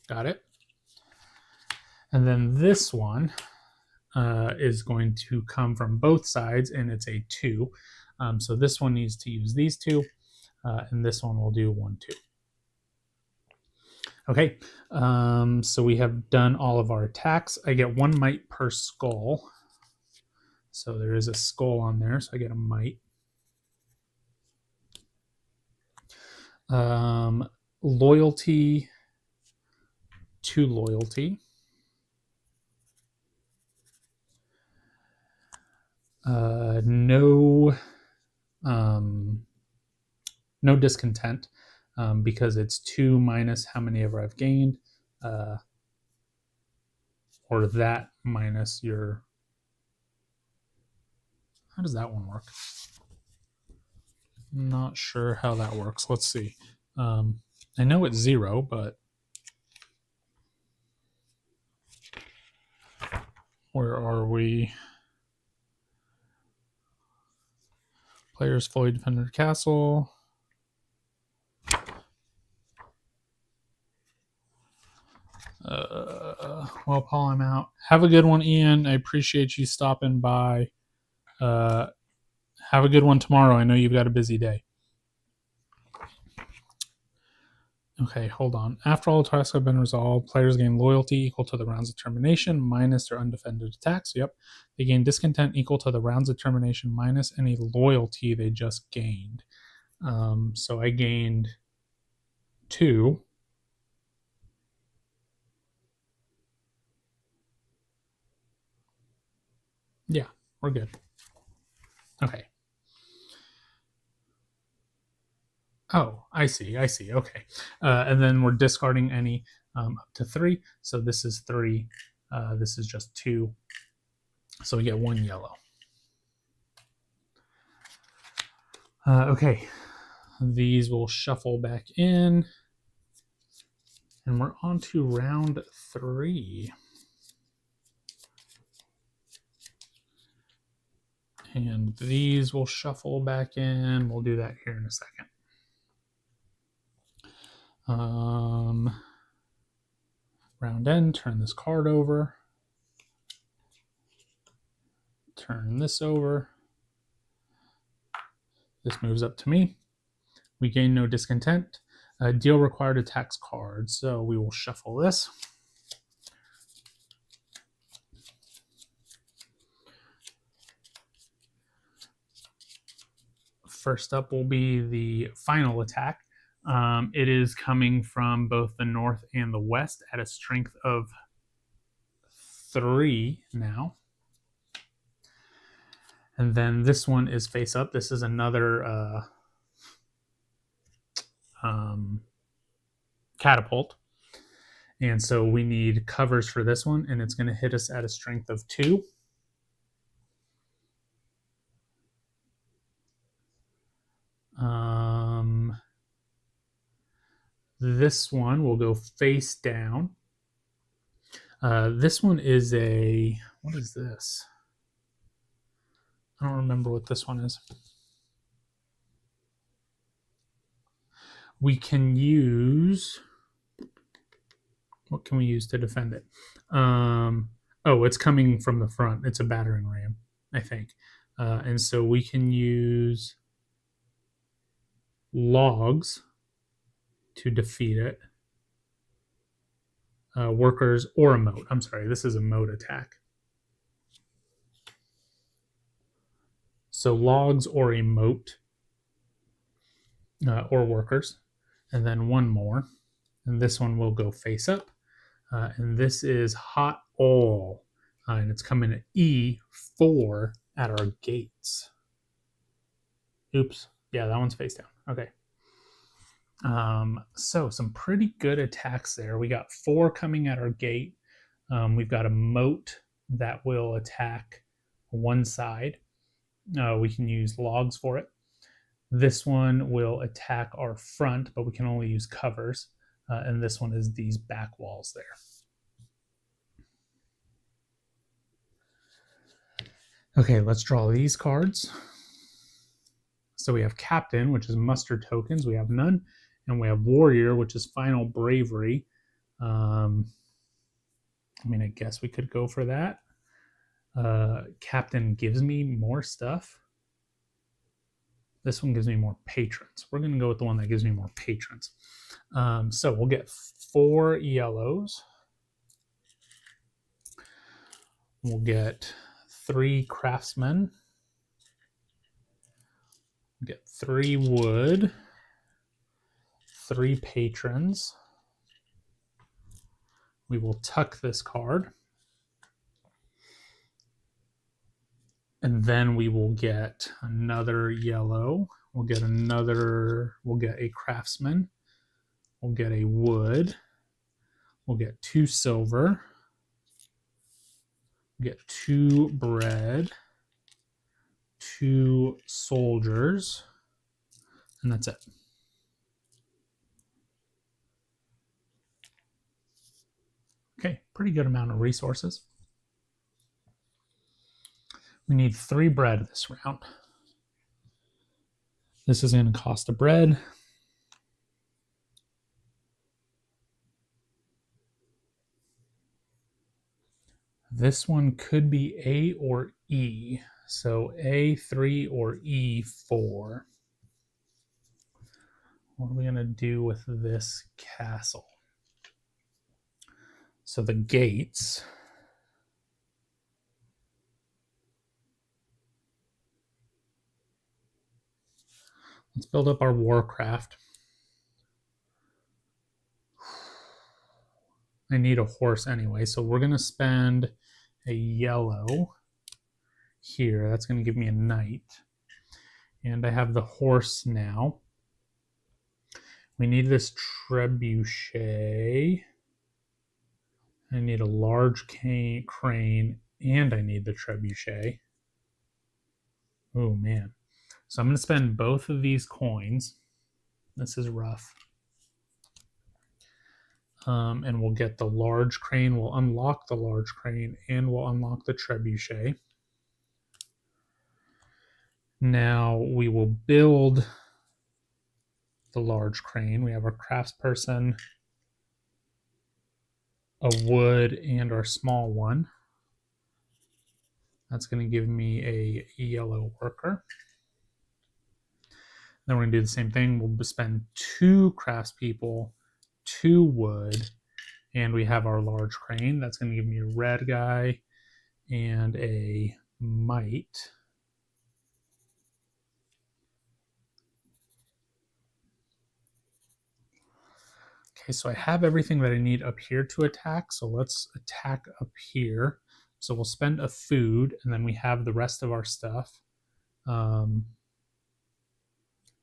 Got it. And then this one is going to come from both sides, and it's a 2. So this one needs to use these 2, and this one will do 1, 2. Okay, so we have done all of our attacks. I get 1 might per skull. So there is a skull on there, so I get a might. Loyalty, 2 loyalty. No discontent, because it's 2 minus how many ever I've gained, or that minus your. How does that one work? Not sure how that works. Let's see. I know it's 0, but where are we? Players fully defended castle. Well, Paul, I'm out. Have a good one, Ian. I appreciate you stopping by. Have a good one tomorrow. I know you've got a busy day. Okay, hold on. After all tasks have been resolved, players gain loyalty equal to the round's determination minus their undefended attacks. Yep. They gain discontent equal to the round's determination minus any loyalty they just gained. So I gained 2. Yeah, we're good. Okay. Oh, I see. Okay. And then we're discarding any up to 3. So this is 3. This is just 2. So we get 1 yellow. Okay. These will shuffle back in. And we're on to round 3. And these will shuffle back in. We'll do that here in a second. Round end, turn this card over. Turn this over. This moves up to me. We gain no discontent. Deal required attacks card. So we will shuffle this. First up will be the final attack. It is coming from both the north and the west at a strength of 3 now. And then this one is face up. This is another catapult. And so we need covers for this one, and it's going to hit us at a strength of 2. This one will go face down. This one is a, what is this? I don't remember what this one is. We can use, what can we use to defend it? Oh, it's coming from the front. It's a battering ram, I think. And so we can use logs to defeat it. Workers or a moat. I'm sorry, this is a moat attack. So logs or a moat, or workers. And then one more. and this one will go face up. And this is hot oil, and it's coming at E4 at our gates. Oops, yeah, that one's face down. Okay. So some pretty good attacks there. We got 4 coming at our gate. We've got a moat that will attack one side. We can use logs for it. This one will attack our front, but we can only use covers. And this one is these back walls there. Okay, let's draw these cards. So we have Captain, which is muster tokens. We have none. And we have Warrior, which is final bravery. I mean, I guess we could go for that. Captain gives me more stuff. This one gives me more patrons. We're going to go with the one that gives me more patrons. So we'll get 4 yellows. We'll get 3 craftsmen. We'll get 3 wood. 3 patrons. We will tuck this card. And then we will get another yellow. We'll get a craftsman. We'll get a wood. We'll get 2 silver. We'll get 2 bread. 2 soldiers. And that's it. Okay, pretty good amount of resources. We need 3 bread this round. This is going to cost a bread. This one could be A or E. So A3 or E4. What are we going to do with this castle? So the gates. Let's build up our warcraft. I need a horse anyway, so we're going to spend a yellow here. That's going to give me a knight. And I have the horse now. We need this trebuchet. I need a large crane, and I need the trebuchet. Oh, man. So I'm going to spend both of these coins. This is rough. And we'll get the large crane. We'll unlock the large crane, and we'll unlock the trebuchet. Now we will build the large crane. We have our craftsperson, a wood, and our small one. That's going to give me a yellow worker. Then we're going to do the same thing. We'll spend 2 craftspeople, 2 wood, and we have our large crane. That's going to give me a red guy and a mite. Okay, so I have everything that I need up here to attack. So let's attack up here. So we'll spend a food, and then we have the rest of our stuff.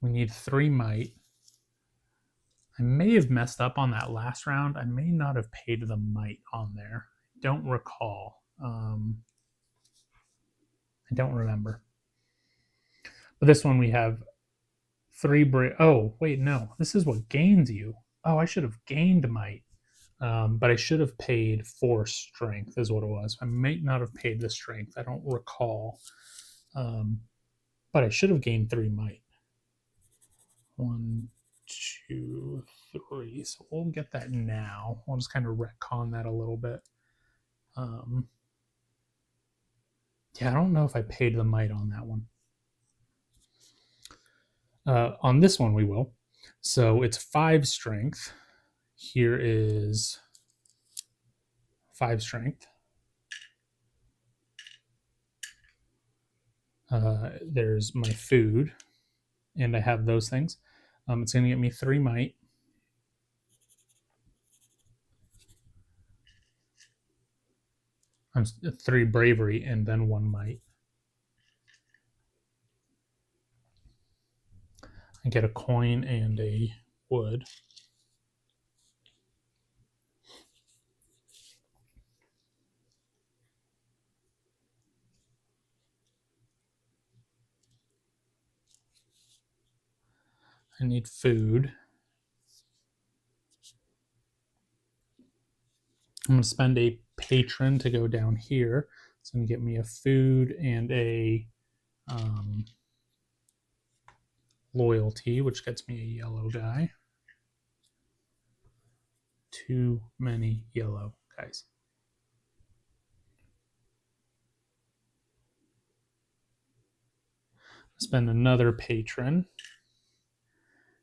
We need 3 might. I may have messed up on that last round. I may not have paid the might on there. I don't recall. I don't remember. But this one we have 3 Oh, wait, no. This is what gains you. Oh, I should have gained might. But I should have paid 4 strength is what it was. I might not have paid the strength. I don't recall. But I should have gained 3 might. 1, 2, 3. So we'll get that now. I'll just kind of retcon that a little bit. Yeah, I don't know if I paid the might on that one. On this one, we will. So it's 5 strength. Here is 5 strength. There's my food, and I have those things. It's going to get me 3 might. I'm 3 bravery and then 1 might. I get a coin and a wood. I need food. I'm going to spend a patron to go down here. It's going to get me a food and a loyalty, which gets me a yellow guy. Too many yellow guys. Spend another patron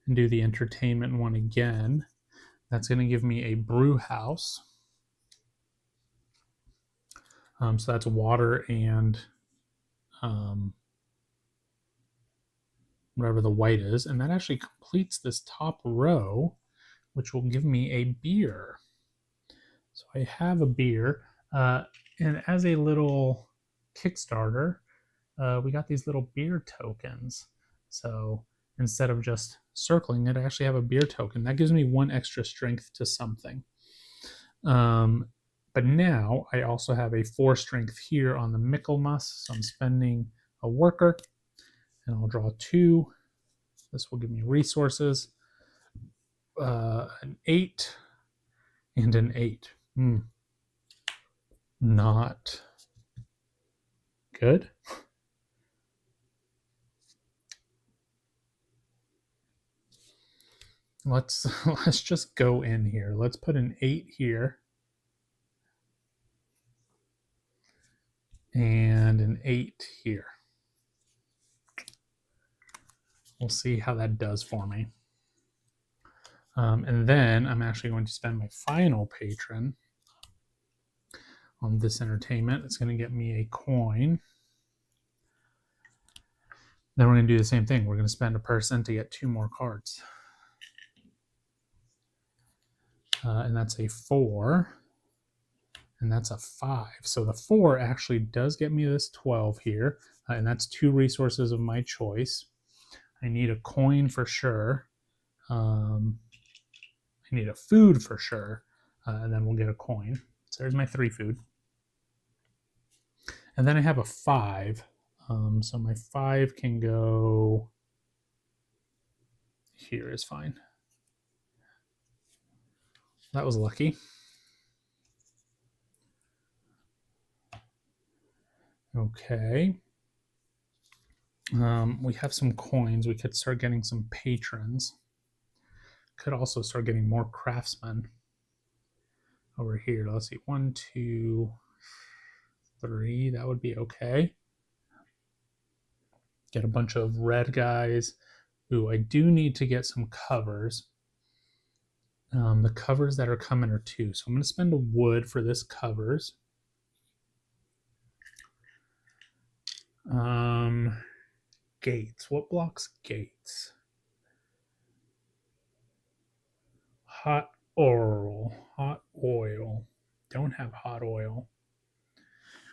and do the entertainment one again. That's going to give me a brew house. So that's water and whatever the white is. And that actually completes this top row, which will give me a beer. So I have a beer. And as a little Kickstarter, we got these little beer tokens. So instead of just circling it, I actually have a beer token. That gives me 1 extra strength to something. But now I also have a 4 strength here on the Michaelmas. So I'm spending a worker, and I'll draw 2. This will give me resources. An 8 and an 8. Not good. Let's just go in here. Let's put an 8 here. And an 8 here. We'll see how that does for me. And then I'm actually going to spend my final patron on this entertainment. It's going to get me a coin. Then we're going to do the same thing. We're going to spend a person to get 2 more cards. And that's a 4. And that's a 5. So the 4 actually does get me this 12 here. And that's 2 resources of my choice. I need a coin for sure. I need a food for sure. And then we'll get a coin. So there's my 3 food. And then I have a 5. So my 5 can go here is fine. That was lucky. Okay. We have some coins. We could start getting some patrons. Could also start getting more craftsmen over here. Let's see. 1, 2, 3. That would be okay. Get a bunch of red guys. Ooh, I do need to get some covers. The covers that are coming are 2. So I'm going to spend a wood for this covers. Gates. What blocks gates? Hot oil. Hot oil. Don't have hot oil.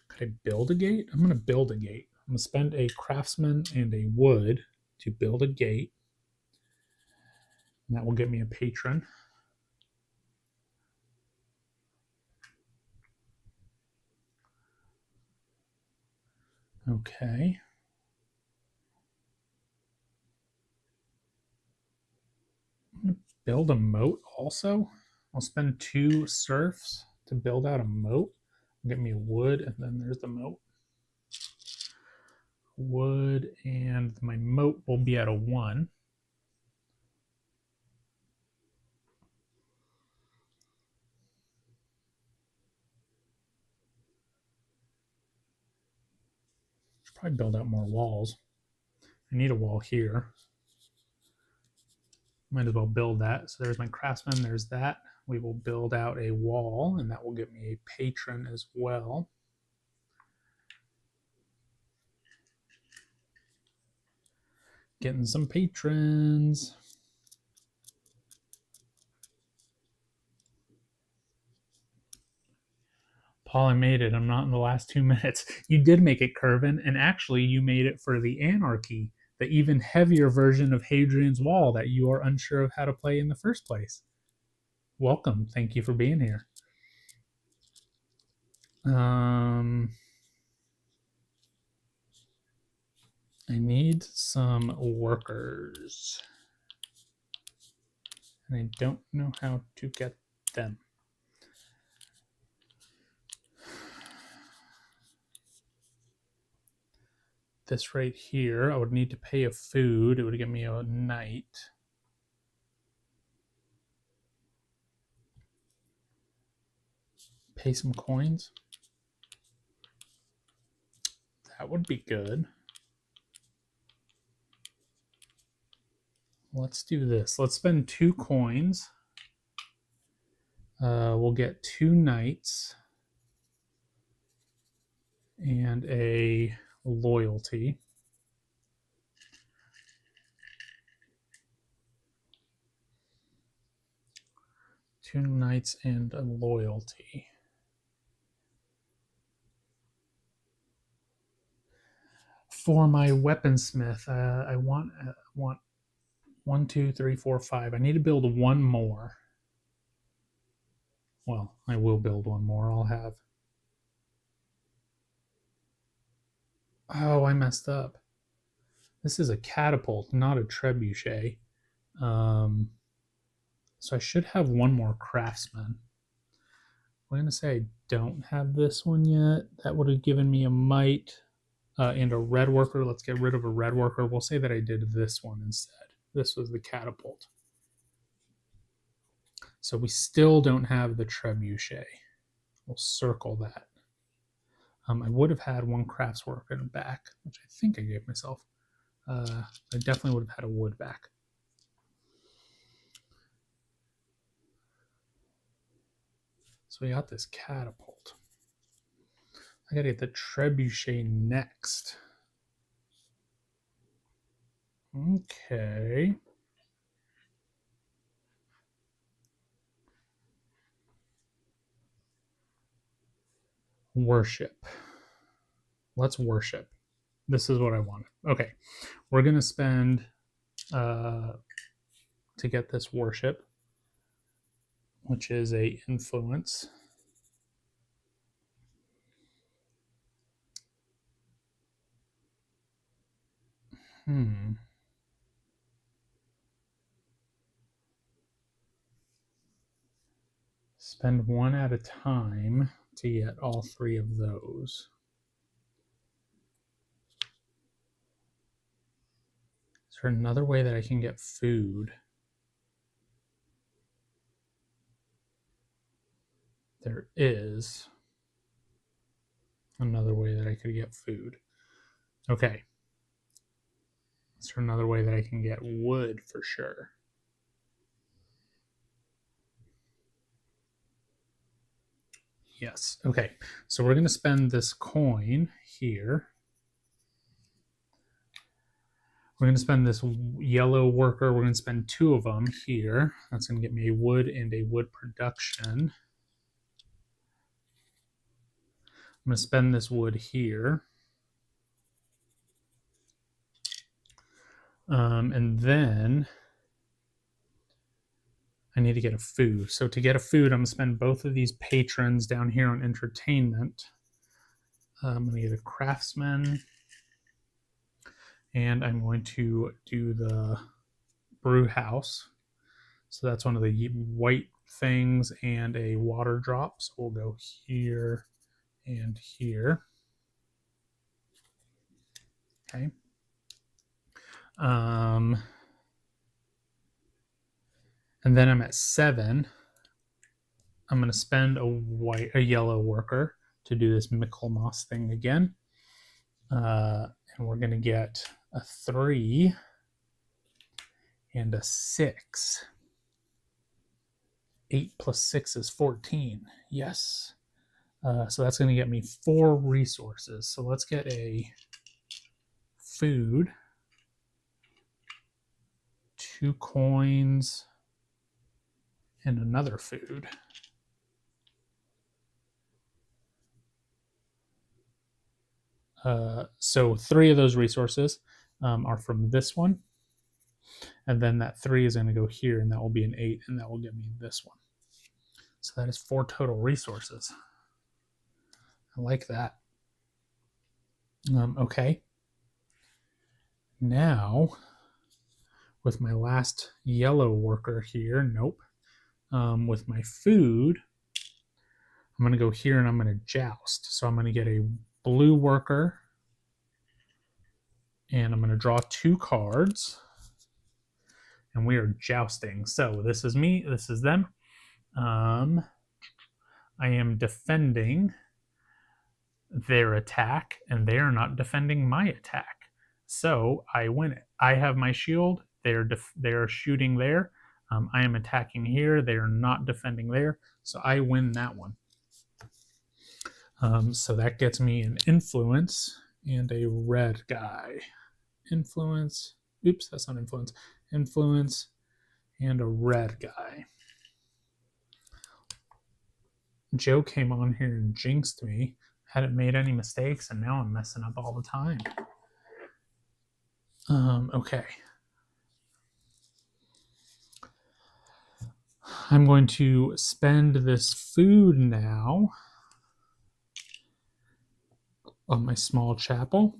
Could I build a gate? I'm going to build a gate. I'm going to spend a craftsman and a wood to build a gate. And that will get me a patron. Okay. I'm going to build a moat also. I'll spend 2 serfs to build out a moat. Get me a wood, and then there's the moat. Wood, and my moat will be at a 1. Should probably build out more walls. I need a wall here. Might as well build that. So there's my craftsman, there's that. We will build out a wall, and that will get me a patron as well. Getting some patrons. Paul, I made it. I'm not in the last 2 minutes. You did make it, Curvin, and actually you made it for the Anarchy, the even heavier version of Hadrian's Wall that you are unsure of how to play in the first place. Welcome. Thank you for being here. I need some workers. And I don't know how to get them. This right here, I would need to pay a food. It would give me a knight. Pay some coins. That would be good. Let's do this. Let's spend 2 coins. We'll get 2 knights and a loyalty. Two knights and a loyalty. For my weaponsmith, I want 1, 2, 3, 4, 5. I need to build 1 more. Well, I will build 1 more. I'll have. Oh, I messed up. This is a catapult, not a trebuchet. So I should have 1 more craftsman. I'm going to say I don't have this one yet. That would have given me a might and a red worker. Let's get rid of a red worker. We'll say that I did this one instead. This was the catapult. So we still don't have the trebuchet. We'll circle that. I would have had 1 crafts worker in the back, which I think I gave myself. I definitely would have had a wood back. So we got this catapult. I gotta get the trebuchet next. Okay. Worship. Let's worship. This is what I wanted. Okay. We're gonna spend to get this worship, which is a influence. Spend 1 at a time to get all 3 of those. Is there another way that I can get food? There is another way that I could get food. Okay. Is there another way that I can get wood for sure? Yes. Okay. So we're going to spend this coin here. We're going to spend this yellow worker. We're going to spend 2 of them here. That's going to get me a wood and a wood production. I'm going to spend this wood here. And then I need to get a food. So to get a food, I'm going to spend both of these patrons down here on entertainment. I'm going to get a craftsman. And I'm going to do the brew house. So that's one of the white things and a water drop. So we'll go here and here. Okay. And then I'm at 7. I'm going to spend a yellow worker to do this Michaelmas thing again. And we're going to get a 3 and a 6. 8 plus 6 is 14. Yes. So that's going to get me 4 resources. So let's get a food, 2 coins, and another food. So 3 of those resources are from this one. And then that 3 is going to go here, and that will be an 8, and that will give me this one. So that is 4 total resources. I like that. Okay. Now, with my last yellow worker here, nope. With my food, I'm going to go here and I'm going to joust. So I'm going to get a blue worker, and I'm going to draw 2 cards, and we are jousting. So this is me, this is them. I am defending their attack, and they are not defending my attack. So I win it. I have my shield. They're shooting there. I am attacking here. They are not defending there. So I win that one. So that gets me an influence and a red guy. Influence. Oops, that's not influence. Influence and a red guy. Joe came on here and jinxed me. Hadn't made any mistakes, and now I'm messing up all the time. Okay. I'm going to spend this food now on my small chapel.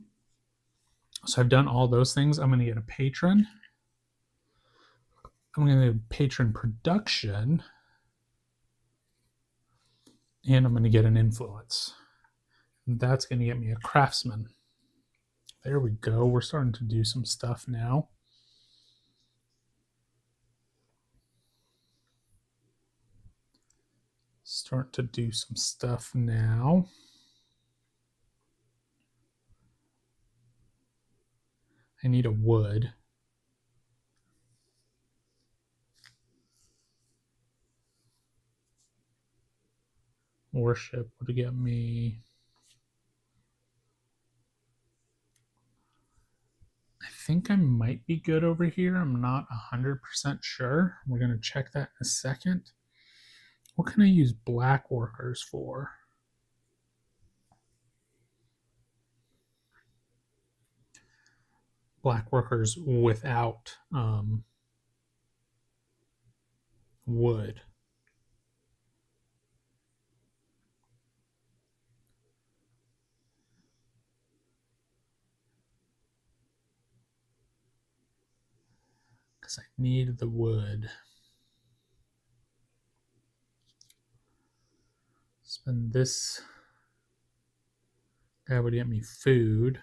So I've done all those things. I'm going to get a patron. I'm going to get patron production. And I'm going to get an influence. That's going to get me a craftsman. There we go. We're starting to do some stuff now. Start to do some stuff now. I need a wood. Worship would get me. I think I might be good over here. I'm not 100% sure. We're going to check that in a second. What can I use black workers for? Black workers without wood. Because I need the wood. Spend this. That would get me food.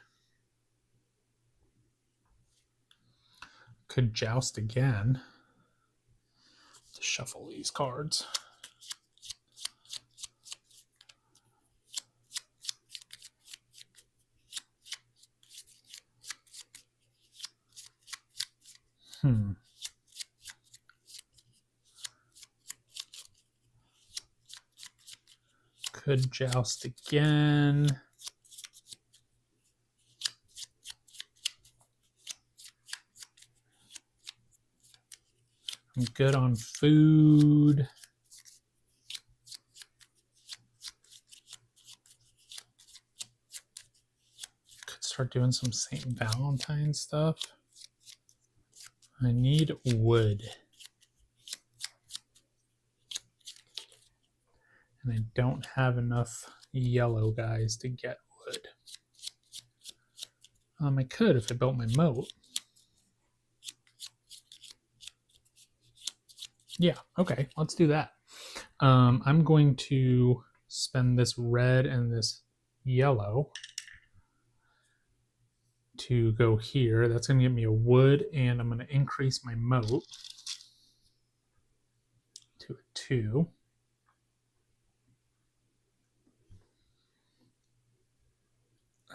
Could joust again. To shuffle these cards. Could joust again. I'm good on food. Could start doing some St. Valentine stuff. I need wood. And I don't have enough yellow guys to get wood. I could if I built my moat. Yeah, okay, let's do that. I'm going to spend this red and this yellow to go here. That's going to get me a wood, and I'm going to increase my moat to a 2.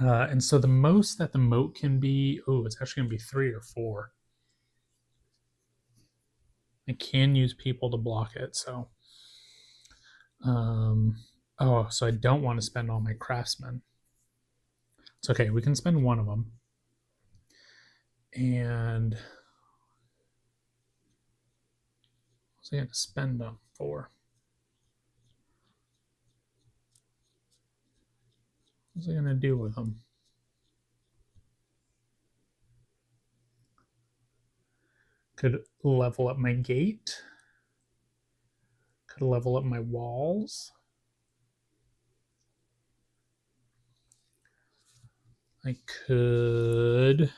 And so the most that the moat can be, oh, it's actually going to be 3 or 4. I can use people to block it, so. Oh, so I don't want to spend all my craftsmen. It's okay, we can spend one of them. And what's I going to spend them for? What's I going to do with them? Could level up my gate. Could level up my walls. I could.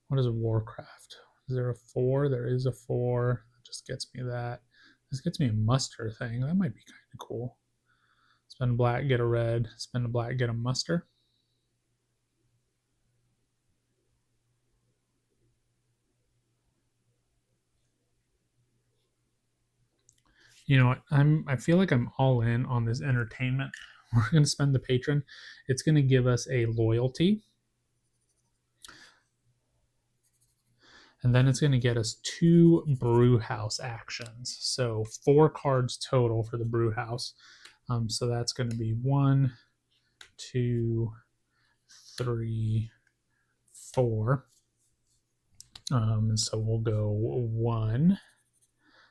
What is a Warcraft? Is there a 4? There is a 4. That just gets me that. This gets me a muster thing. That might be kind of cool. Spend a black, get a red. Spend a black, get a muster. You know what? I feel like I'm all in on this entertainment. We're going to spend the patron. It's going to give us a loyalty. And then it's going to get us 2 brew house actions. So 4 cards total for the brew house. So that's going to be 1, 2, 3, 4. And so we'll go 1.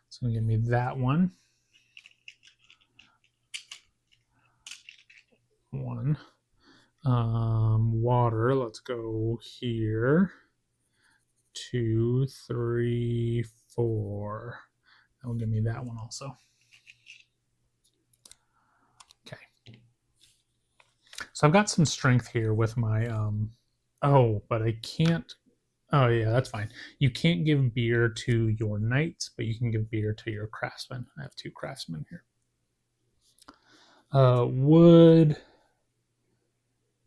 It's going to give me that one. 1. Water, let's go here. 2, 3, 4. That will give me that one also. Okay. So I've got some strength here with my but I can't. Oh yeah, that's fine. You can't give beer to your knights, but you can give beer to your craftsmen. I have 2 craftsmen here. Wood.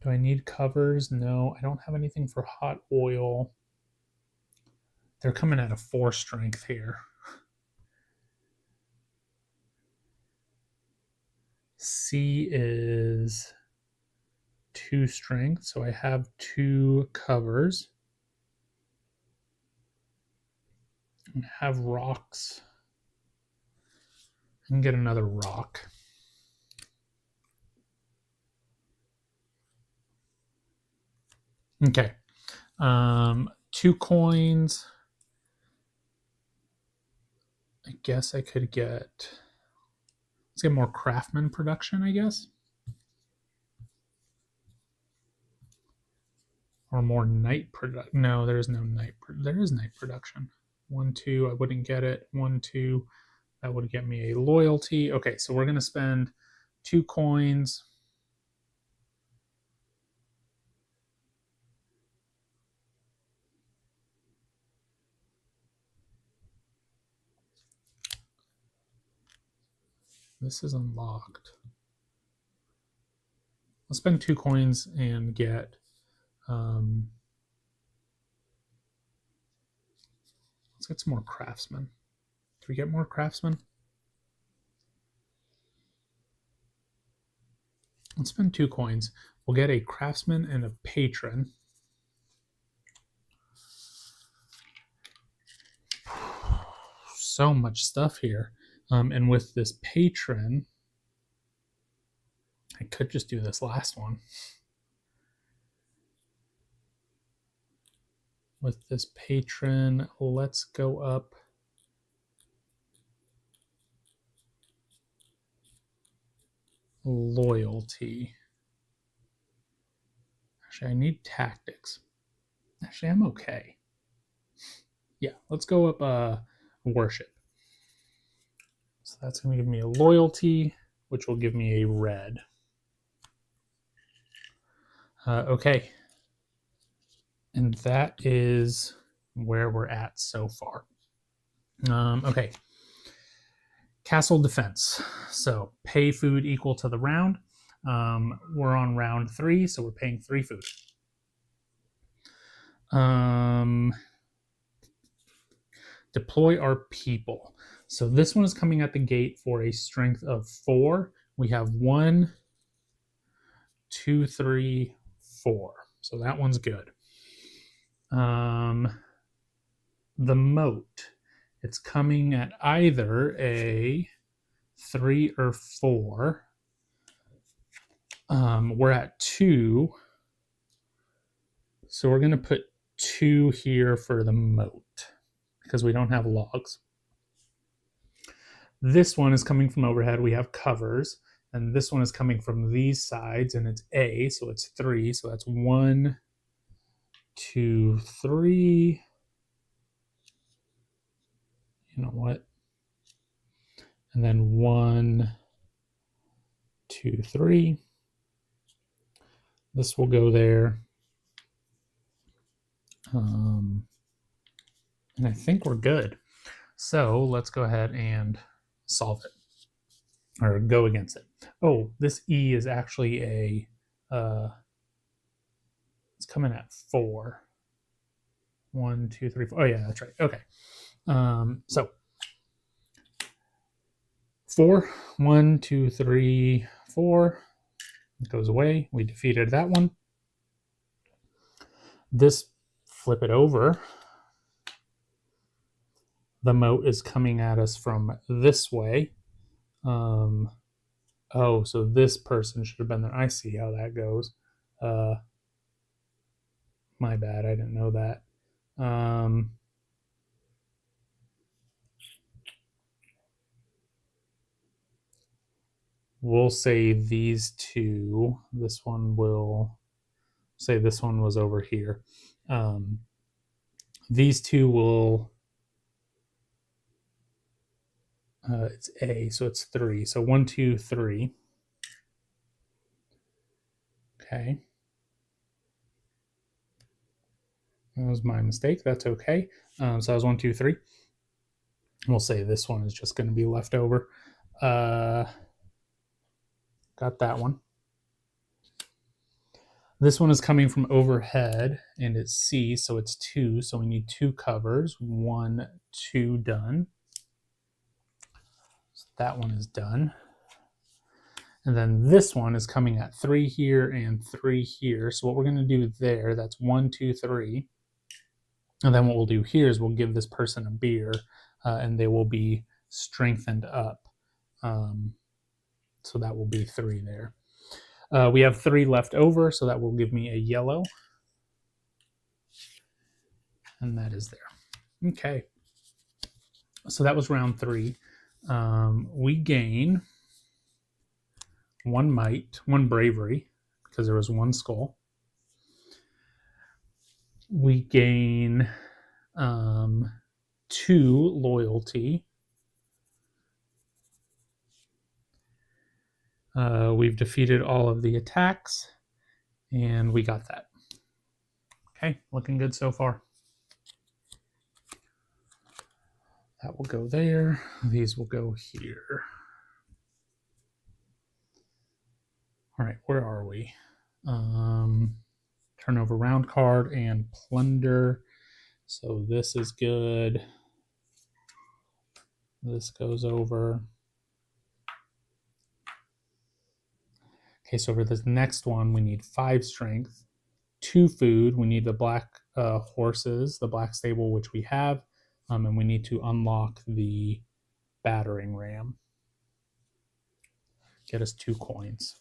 Do I need covers? No, I don't have anything for hot oil. They're coming at a 4 strength here. C is 2 strength, so I have 2 covers. I have rocks. I can get another rock. Okay. 2 coins. I guess I could get. Let's get more craftsman production, I guess. Or more knight production. No, there is no knight. There is knight production. 1, 2. I wouldn't get it. 1, 2. That would get me a loyalty. Okay, so we're going to spend 2 coins. This is unlocked. Let's spend 2 coins and get let's get some more craftsmen. Can we get more craftsmen? Let's spend 2 coins. We'll get a craftsman and a patron. So much stuff here. And with this patron, I could just do this last one. With this patron, let's go up. Loyalty. Actually, I need tactics. Actually, I'm okay. Yeah, let's go up worship. So that's going to give me a loyalty, which will give me a red. Okay. And that is where we're at so far. Okay. Castle defense. So pay food equal to the round. We're on round 3, so we're paying 3 food. Deploy our people. So this one is coming at the gate for a strength of 4. We have 1, 2, 3, 4. So that one's good. The moat. It's coming at either a 3 or 4. We're at 2. So we're going to put 2 here for the moat because we don't have logs. This one is coming from overhead. We have covers. And this one is coming from these sides, and it's A, so it's 3. So that's 1, 2, 3. You know what? And then 1, 2, 3. This will go there. And I think we're good. So let's go ahead and solve it, or go against it. Oh, this E is actually a, it's coming at 4. 1, 2, 3, 4. Oh yeah, that's right. Okay. So 4, 1, 2, 3, 4. It goes away. We defeated that one. This, flip it over. The moat is coming at us from this way. Oh, so this person should have been there. I see how that goes. My bad. I didn't know that. We'll say these two. This one will say this one was over here. These two will, it's A, so it's 3. So 1, 2, 3. Okay. That was my mistake. That's okay. So that was 1, 2, 3. We'll say this one is just going to be left over. Got that one. This one is coming from overhead, and it's C, so it's 2. So we need 2 covers. 1, 2, done. So that one is done. And then this one is coming at 3 here and 3 here. So what we're going to do there, that's 1, 2, 3. And then what we'll do here is we'll give this person a beer, and they will be strengthened up. So that will be 3 there. We have 3 left over, so that will give me a yellow. And that is there. Okay. So that was round 3. We gain 1 might, 1 bravery, because there was 1 skull. We gain 2 loyalty. We've defeated all of the attacks, and we got that. Okay, looking good so far. That will go there. These will go here. All right, where are we? Turn over round card and plunder. So this is good. This goes over. Okay, so for this next one, we need 5 strength, 2 food. We need the black horses, the black stable, which we have, and we need to unlock the battering ram. Get us 2 coins.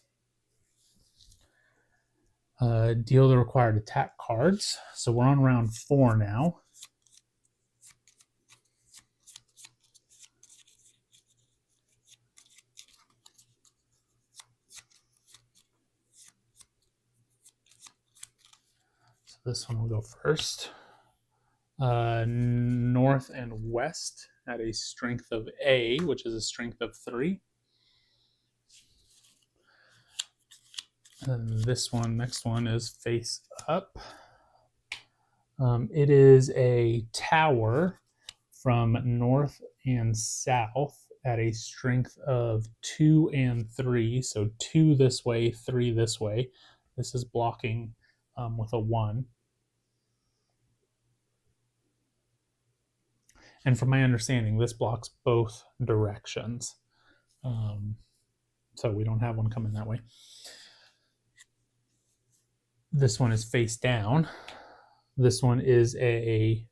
Deal the required attack cards. So we're on round 4 now. So this one will go first. North and west at a strength of A, which is a strength of 3. And this one, next one, is face up. It is a tower from north and south at a strength of 2 and 3. So 2 this way, 3 this way. This is blocking with a 1. And from my understanding, this blocks both directions. So we don't have one coming that way. This one is face down. This one is a,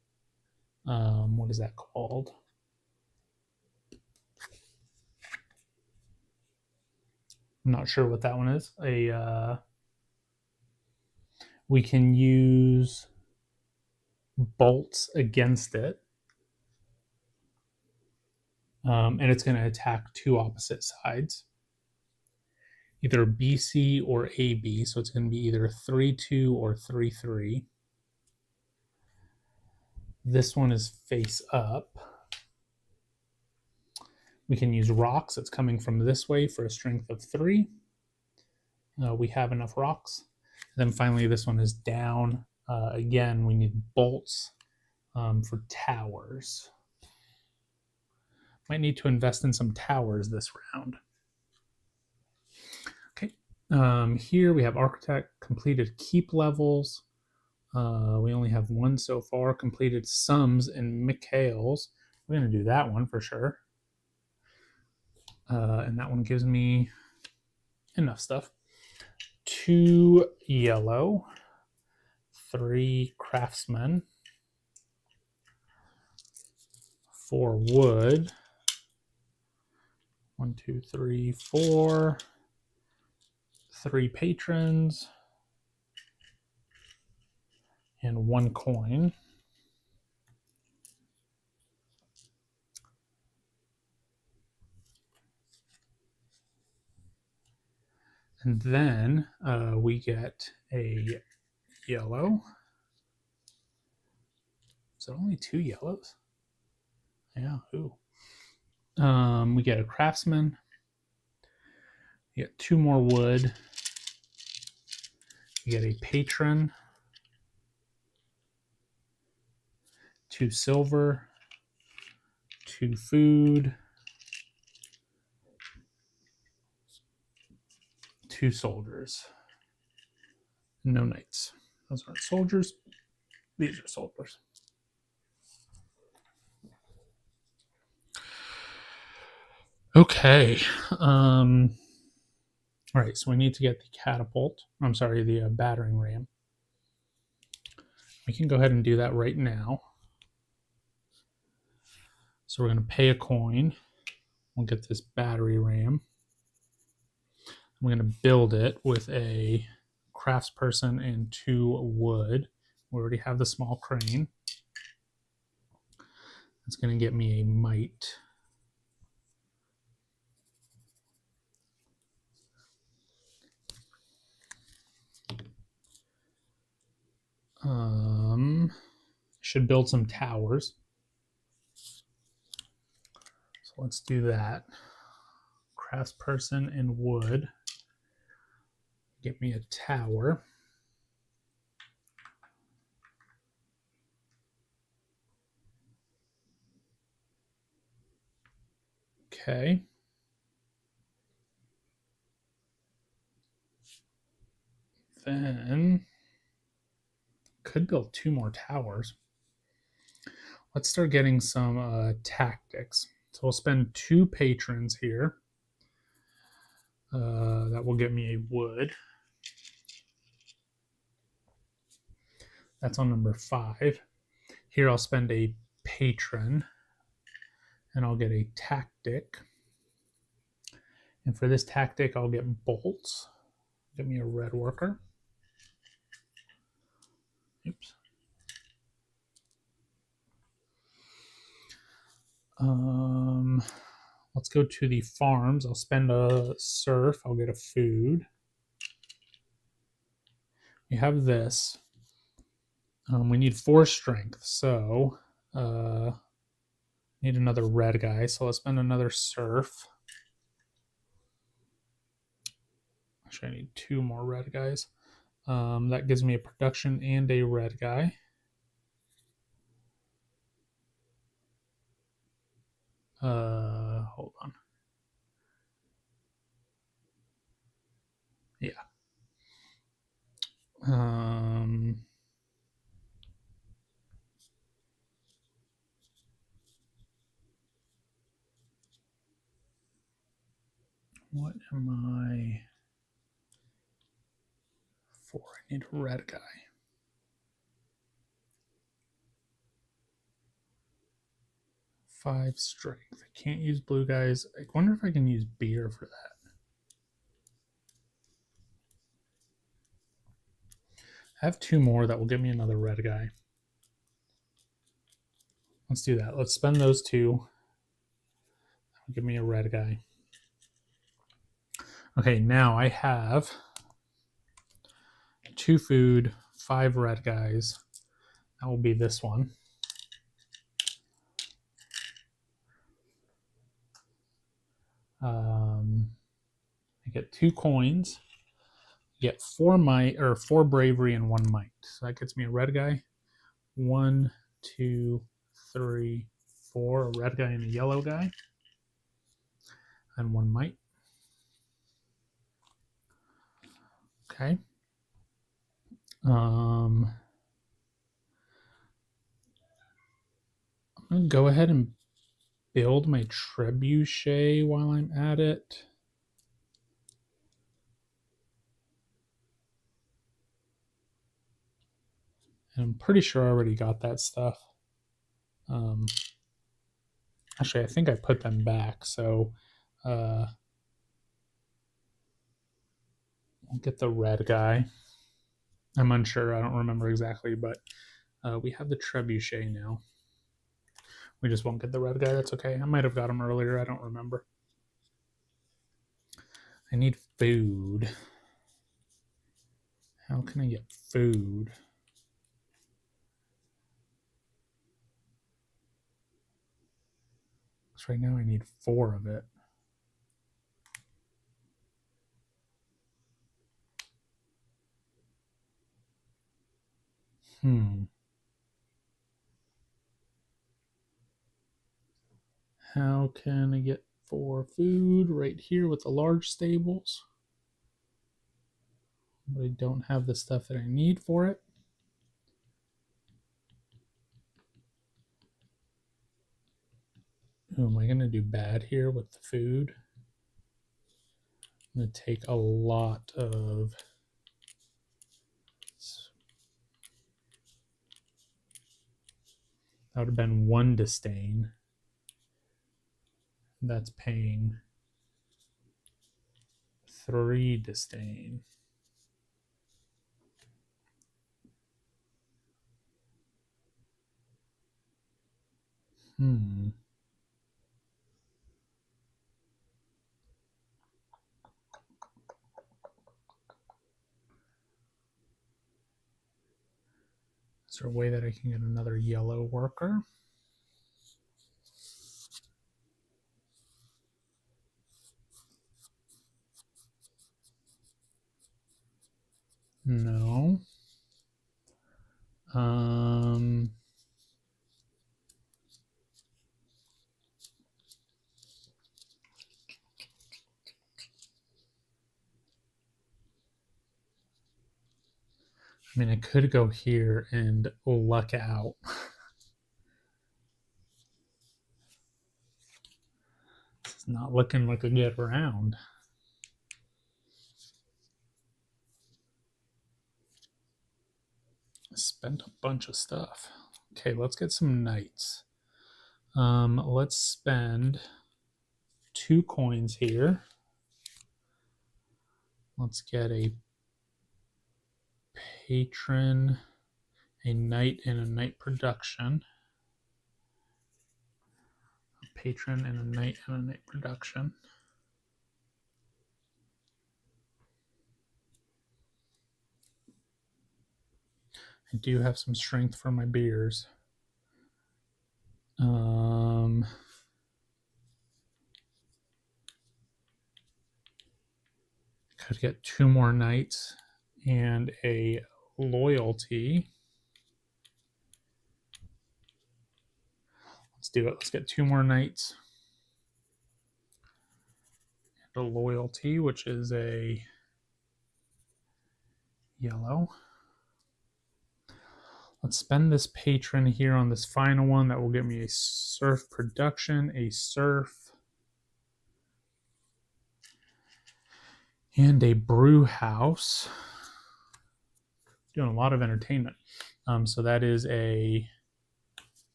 what is that called? I'm not sure what that one is. We can use bolts against it. And it's going to attack 2 opposite sides. either BC or AB. So it's going to be either 3-2 or 3-3. This one is face up. We can use rocks. It's coming from this way for a strength of 3. We have enough rocks. And then finally, this one is down. Again, we need bolts for towers. Might need to invest in some towers this round. Okay. Here we have architect, completed keep levels. We only have 1 so far. Completed sums and Mikhail's. We're going to do that one for sure. And that one gives me enough stuff. 2 yellow, 3 craftsmen, 4 wood, 1, 2, 3, 4, 3 patrons, and 1 coin. And then we get a yellow. Is it only 2 yellows? Yeah, ooh. We get a craftsman. We get 2 more wood. We get a patron. 2 silver. 2 food. 2 soldiers. No knights. Those aren't soldiers. These are soldiers. Okay. All right, so we need to get the catapult. I'm sorry, the battering ram. We can go ahead and do that right now. So we're going to pay a coin. We'll get this battery ram. I'm going to build it with a craftsperson and 2 wood. We already have the small crane. It's going to get me a might. Should build some towers. So let's do that. Craftsperson and wood. Get me a tower. Okay. Then could build 2 more towers. Let's start getting some tactics. So we'll spend 2 patrons here. That will get me a wood. That's on number 5. Here I'll spend a patron and I'll get a tactic. And for this tactic, I'll get bolts. Get me a red worker. Oops. Let's go to the farms. I'll spend a serf. I'll get a food. We have this. We need 4 strength, so need another red guy. So let's spend another serf. Actually, I need 2 more red guys. That gives me a production and a red guy. Hold on. Yeah. What am I for? I need a red guy. 5 strength. I can't use blue guys. I wonder if I can use beer for that. I have 2 more that will give me another red guy. Let's do that. Let's spend those 2. That will give me a red guy. Okay, now I have 2 food, 5 red guys. That will be this one. I get 2 coins. Get 4 might or 4 bravery and 1 might. So that gets me a red guy. 1, 2, 3, 4. A red guy and a yellow guy. And 1 might. Okay. I'm gonna go ahead and build my trebuchet while I'm at it. And I'm pretty sure I already got that stuff. Actually, I think I put them back, so I'll get the red guy. I'm unsure. I don't remember exactly, but we have the trebuchet now. We just won't get the red guy. That's okay. I might have got him earlier. I don't remember. I need food. How can I get food? Because right now I need 4 of it. How can I get 4 food? Right here with the large stables. But I don't have the stuff that I need for it. Ooh, am I going to do bad here with the food? I'm going to take a lot of... That would have been 1 disdain. That's paying 3 disdain. Is there a way that I can get another yellow worker? No. I mean, I could go here and luck out. It's not looking like a good round. I spent a bunch of stuff. Okay, let's get some knights. Let's spend 2 coins here. Let's get a patron, a knight, and a knight production. A patron and a knight production. I do have some strength for my beers. Could get 2 more knights and a loyalty. Let's do it. Let's get 2 more knights and a loyalty, which is a yellow. Let's spend this patron here on this final one. That will get me a serf production, a serf, and a brew house. Doing a lot of entertainment. So that is a...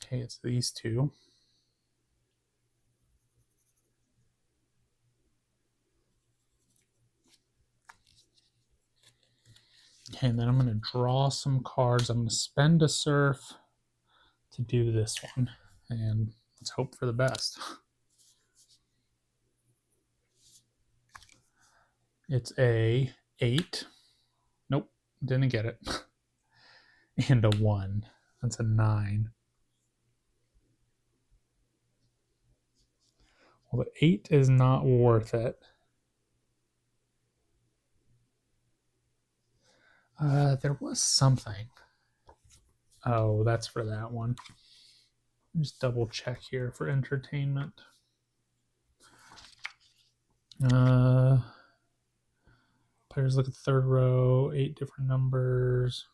Okay, it's these 2. Okay, and then I'm going to draw some cards. I'm going to spend a serf to do this one. And let's hope for the best. It's a 8. Nope, didn't get it. And a 1. That's a 9. Well, the 8 is not worth it. There was something. Oh, that's for that one. Just double check here for entertainment. Players look at the third row, 8 different numbers.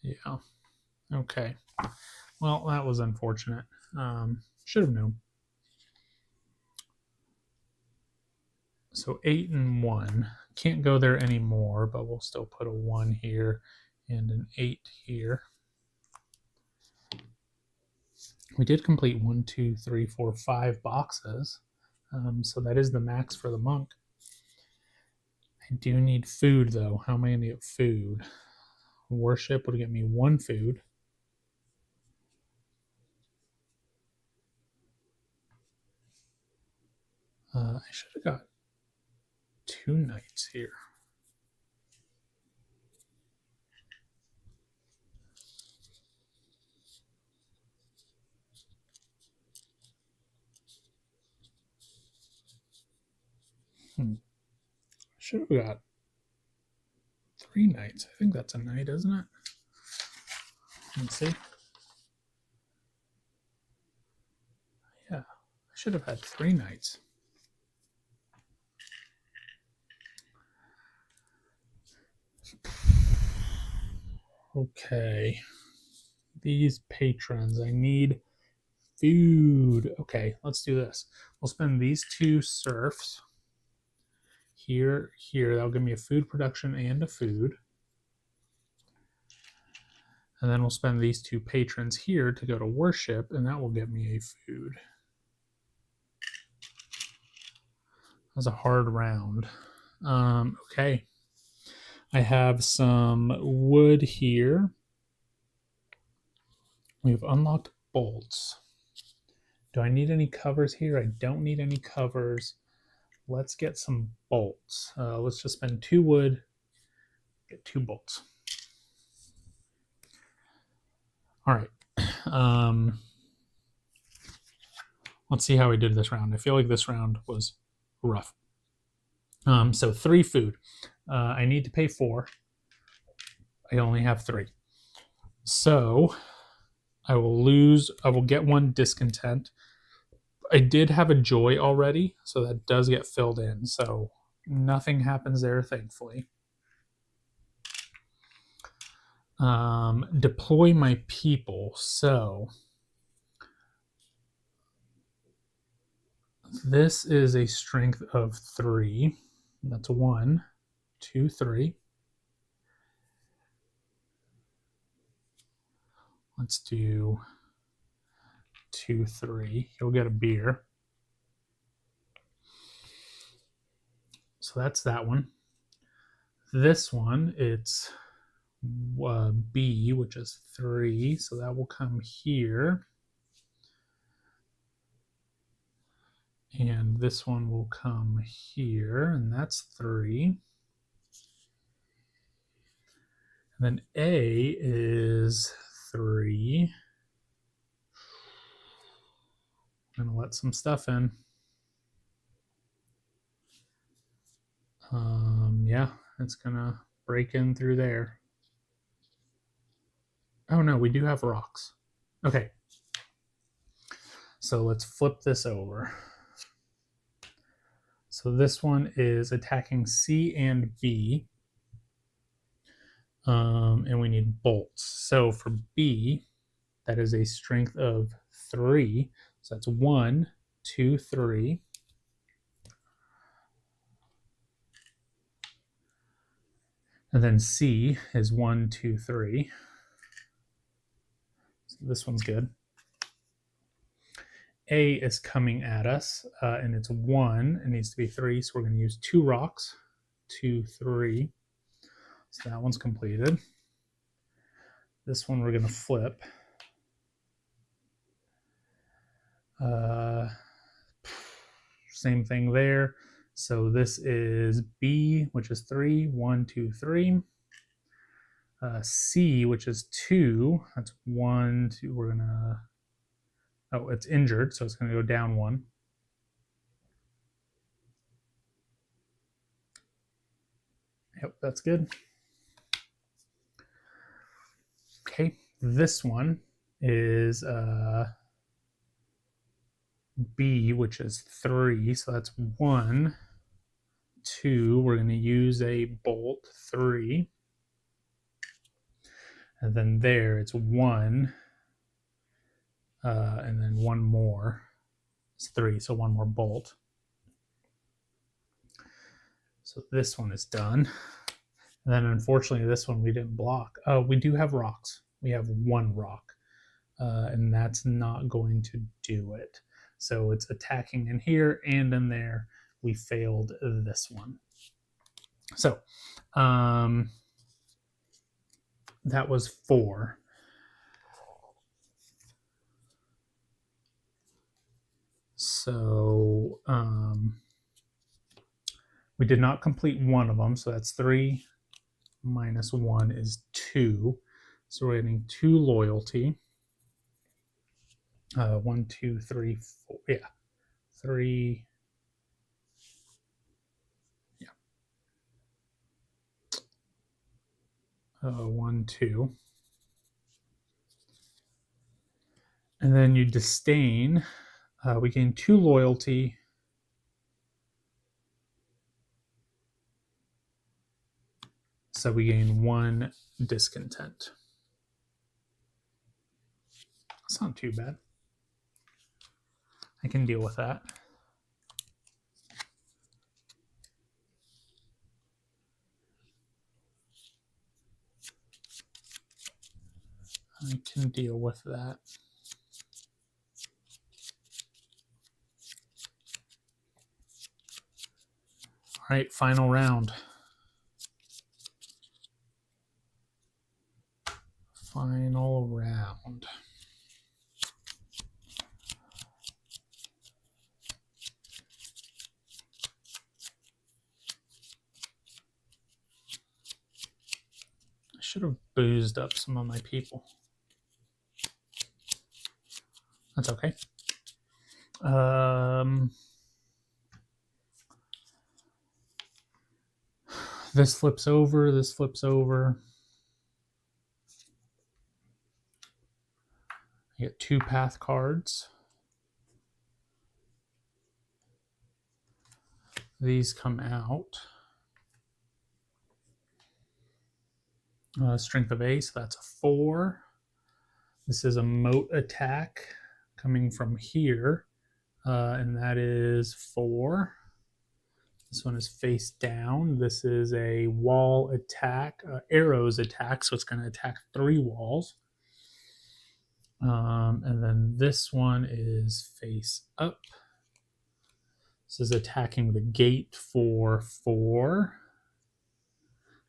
Yeah. Okay. Well, that was unfortunate. Should have known. So 8 and 1. Can't go there anymore, but we'll still put a 1 here and an 8 here. We did complete 1, 2, 3, 4, 5 boxes. So that is the max for the monk. I do need food, though. How am I going to get food? Worship would get me 1 food. I should have got 2 knights here. Should have got 3 knights. I think that's a knight, isn't it? Let's see. Yeah, I should have had 3 knights. Okay. These patrons, I need food. Okay, let's do this. We'll spend these 2 serfs here. That'll give me a food production and a food. And then we'll spend these 2 patrons here to go to worship, and that will get me a food. That was a hard round. Okay. I have some wood here. We've unlocked bolts. Do I need any covers here? I don't need any covers. Let's get some bolts. Let's just spend 2 wood, get 2 bolts. All right. Let's see how we did this round. I feel like this round was rough. So 3 food. I need to pay 4. I only have 3. So I will get 1 discontent. I did have a joy already, so that does get filled in. So nothing happens there, thankfully. Deploy my people. So this is a strength of 3. That's 1, 2, 3. Let's do 2, 3. You'll get a beer. So that's that one. This one, it's B, which is 3. So that will come here. And this one will come here, and that's 3. And then A is 3. I'm going to let some stuff in. Yeah, it's going to break in through there. Oh no, we do have rocks. Okay. So let's flip this over. So this one is attacking C and B. And we need bolts. So for B, that is a strength of 3. So that's 1, 2, 3. And then C is 1, 2, 3. So this one's good. A is coming at us, and it's 1. It needs to be 3, so we're going to use 2 rocks. 2, 3. So that one's completed. This one we're going to flip. Same thing there. So this is B, which is 3, 1, 2, 3. C, which is 2. That's 1, 2. We're gonna. Oh, it's injured, so it's gonna go down 1. Yep, that's good. Okay, this one is B, which is 3. So that's 1, 2. We're gonna use a bolt 3. And then there it's 1, and then 1 more. It's 3, so 1 more bolt. So this one is done. And then unfortunately this one we didn't block. Oh, we do have rocks. We have 1 rock, and that's not going to do it. So it's attacking in here and in there. We failed this one. So that was 4. So we did not complete one of them. So that's 3 minus 1 is 2. So we're getting 2 loyalty. 1, 2, 3, 4. Yeah, 3. Yeah. 1, 2. And then you disdain. We gain 2 loyalty. So we gain 1 discontent. That's not too bad. I can deal with that. I can deal with that. All right, final round. Final round. I should have boozed up some of my people. That's okay. This flips over, this flips over. I get 2 path cards. These come out. Strength of A, so that's a 4. This is a moat attack coming from here, and that is 4. This one is face down. This is a wall attack, arrows attack, so it's going to attack 3 walls. And then this one is face up. This is attacking the gate for 4.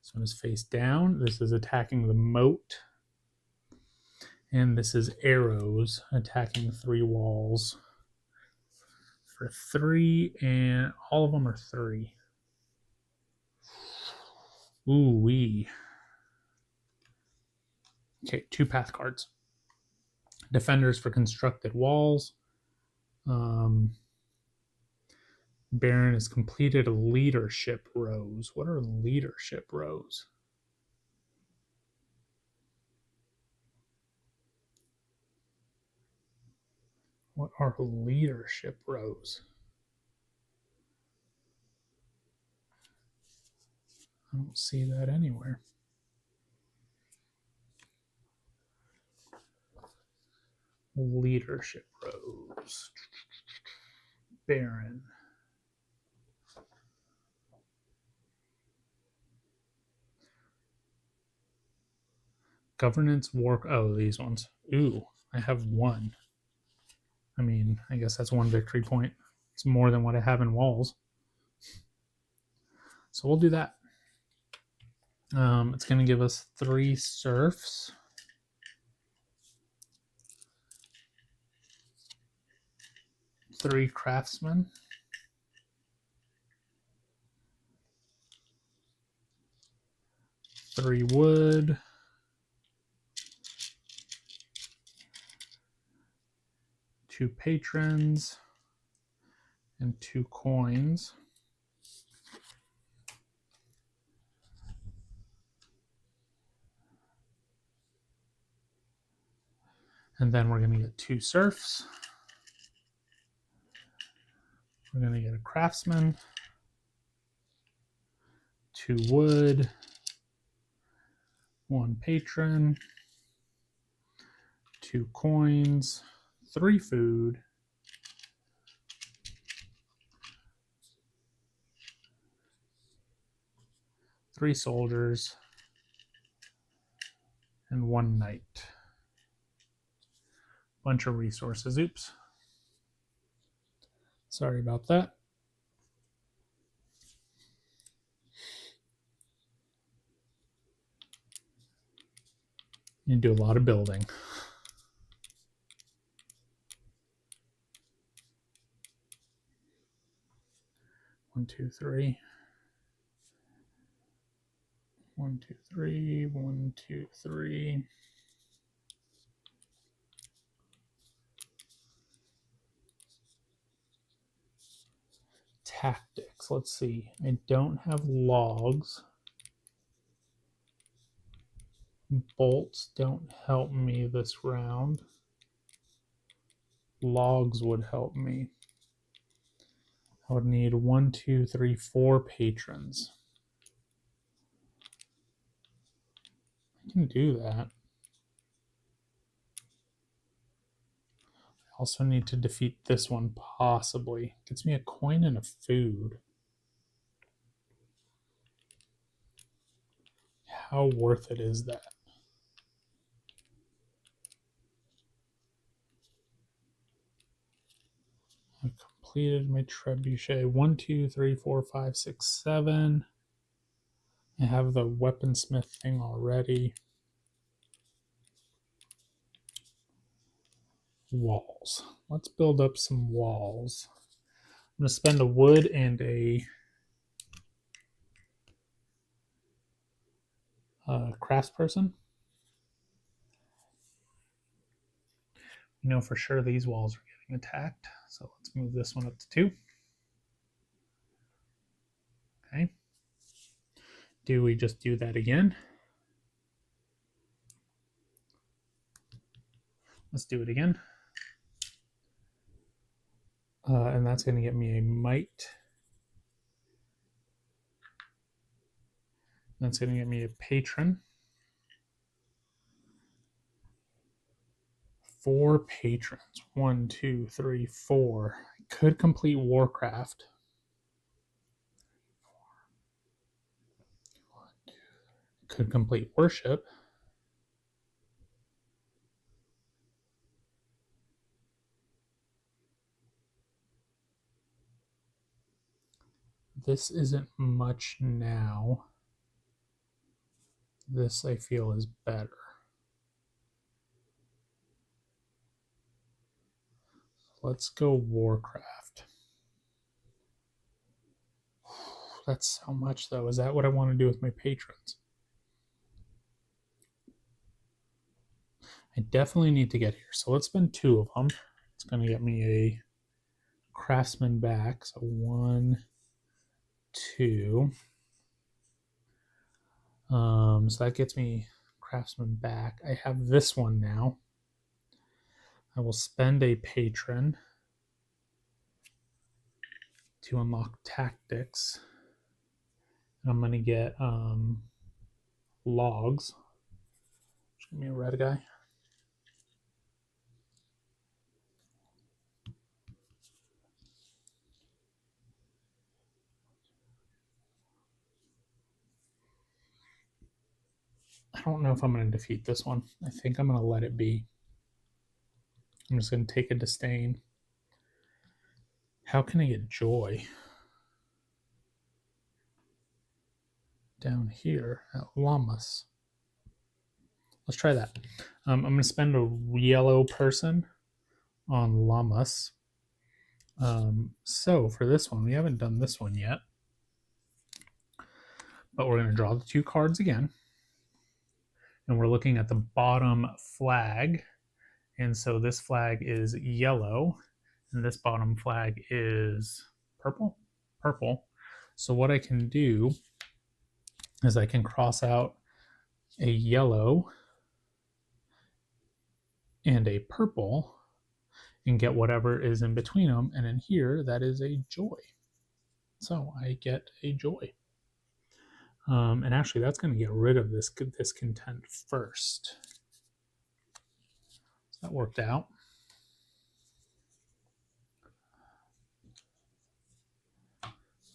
This one is face down. This is attacking the moat. And this is arrows attacking 3 walls for 3, and all of them are 3. Ooh wee. Okay, 2 path cards. Defenders for constructed walls. Baron has completed a leadership rows. What are leadership rows? What are leadership rows? I don't see that anywhere. Leadership rows. Baron. Governance war. Oh, these ones. Ooh, I have 1. I mean, I guess that's 1 victory point. It's more than what I have in walls. So we'll do that. It's going to give us 3 serfs. 3 craftsmen. 3 wood. 2 patrons. And 2 coins. And then we're going to get 2 serfs. We're going to get a craftsman, 2 wood, 1 patron, 2 coins, 3 food, 3 soldiers, and 1 knight. Bunch of resources. Oops. Sorry about that. You do a lot of building. One, two, three. 1, 2, 3. 1, 2, 3. Tactics. Let's see. I don't have logs. Bolts don't help me this round. Logs would help me. I would need 1, 2, 3, 4 patrons. I can do that. I also need to defeat this one, possibly. Gets me a coin and a food. How worth it is that? I completed my trebuchet. 1, 2, 3, 4, 5, 6, 7. I have the weaponsmith thing already. Walls. Let's build up some walls. I'm going to spend a wood and a craftsperson. You know for sure these walls are getting attacked, so let's move this one up to 2. Okay. Do we just do that again? Let's do it again. And that's going to get me a might. That's going to get me a patron. 4 patrons. 1, 2, 3, 4. I could complete Warcraft. Could complete Worship. This isn't much now. This I feel is better. Let's go Warcraft. That's so much though. Is that what I want to do with my patrons? I definitely need to get here. So let's spend 2 of them. It's going to get me a craftsman back. So 1, 2. So that gets me craftsman back. I have this one now. I will spend a patron to unlock tactics. I'm going to get logs. Just give me a red guy. I don't know if I'm going to defeat this one. I think I'm going to let it be. I'm just going to take a disdain. How can I get joy? Down here at Llamas. Let's try that. I'm going to spend a yellow person on Llamas. So for this one, we haven't done this one yet, but we're going to draw the 2 cards again. And we're looking at the bottom flag. And so this flag is yellow, and this bottom flag is purple. So what I can do is I can cross out a yellow and a purple and get whatever is in between them. And in here, that is a joy. So I get a joy. And actually, that's going to get rid of this discontent first. So that worked out.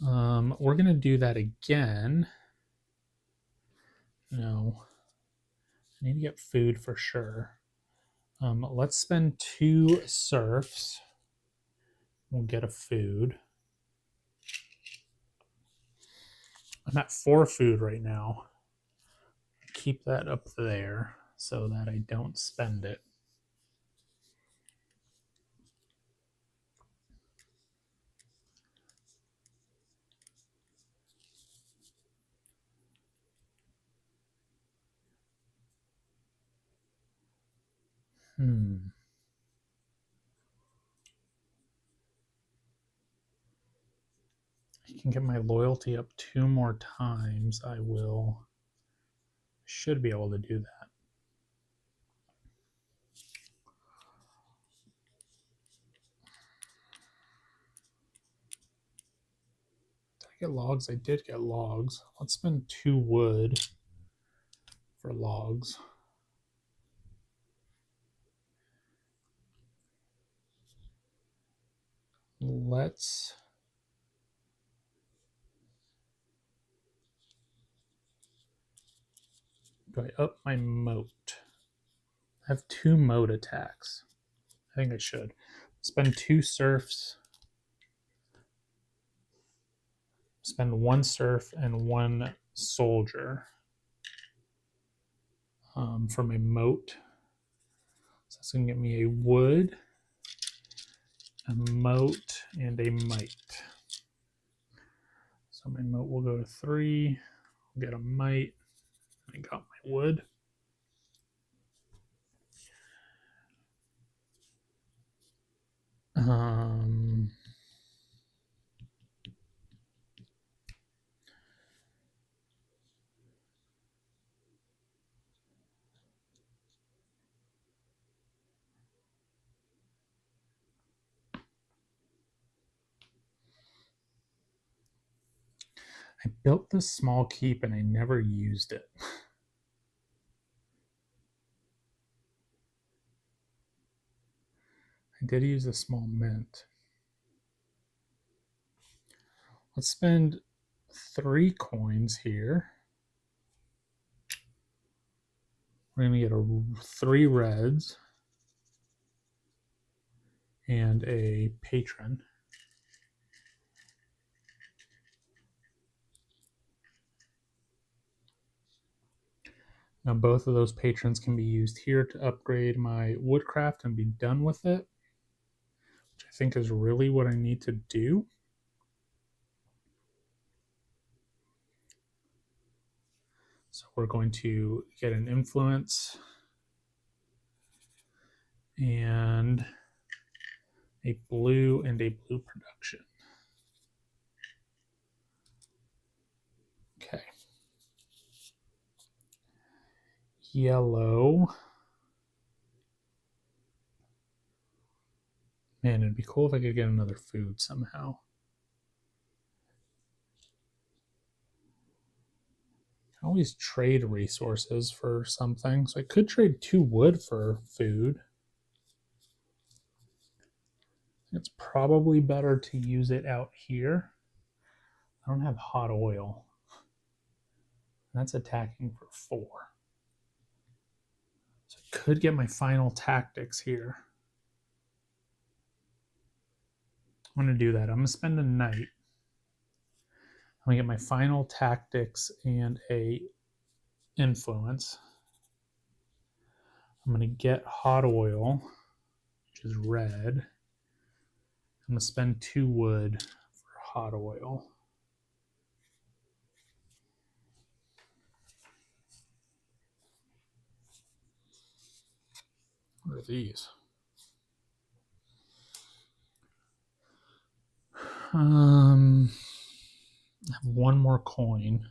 We're going to do that again. No, I need to get food for sure. Let's spend 2 serfs. We'll get a food. I'm at 4 food right now. Keep that up there so that I don't spend it. I can get my loyalty up 2 more times. I should be able to do that. Did I get logs? I did get logs. Let's spend 2 wood for logs. Let's do I up my moat? I have 2 moat attacks. I think I should. Spend 2 serfs. Spend 1 serf and 1 soldier for my moat. So that's going to get me a wood, a moat, and a might. So my moat will go to 3. I'll get a might. I got my wood. I built this small keep and I never used it. I did use a small mint. Let's spend 3 coins here. We're going to get 3 reds and a patron. Now both of those patrons can be used here to upgrade my woodcraft and be done with it, which I think is really what I need to do. So we're going to get an influence and a blue and a blue production. Okay. Yellow. Man, it'd be cool if I could get another food somehow. I always trade resources for something. So I could trade 2 wood for food. It's probably better to use it out here. I don't have hot oil. That's attacking for 4. So I could get my final tactics here. I'm going to do that. I'm going to spend a night. I'm going to get my final tactics and a influence. I'm going to get hot oil, which is red. I'm going to spend 2 wood for hot oil. What are these? I have 1 more coin.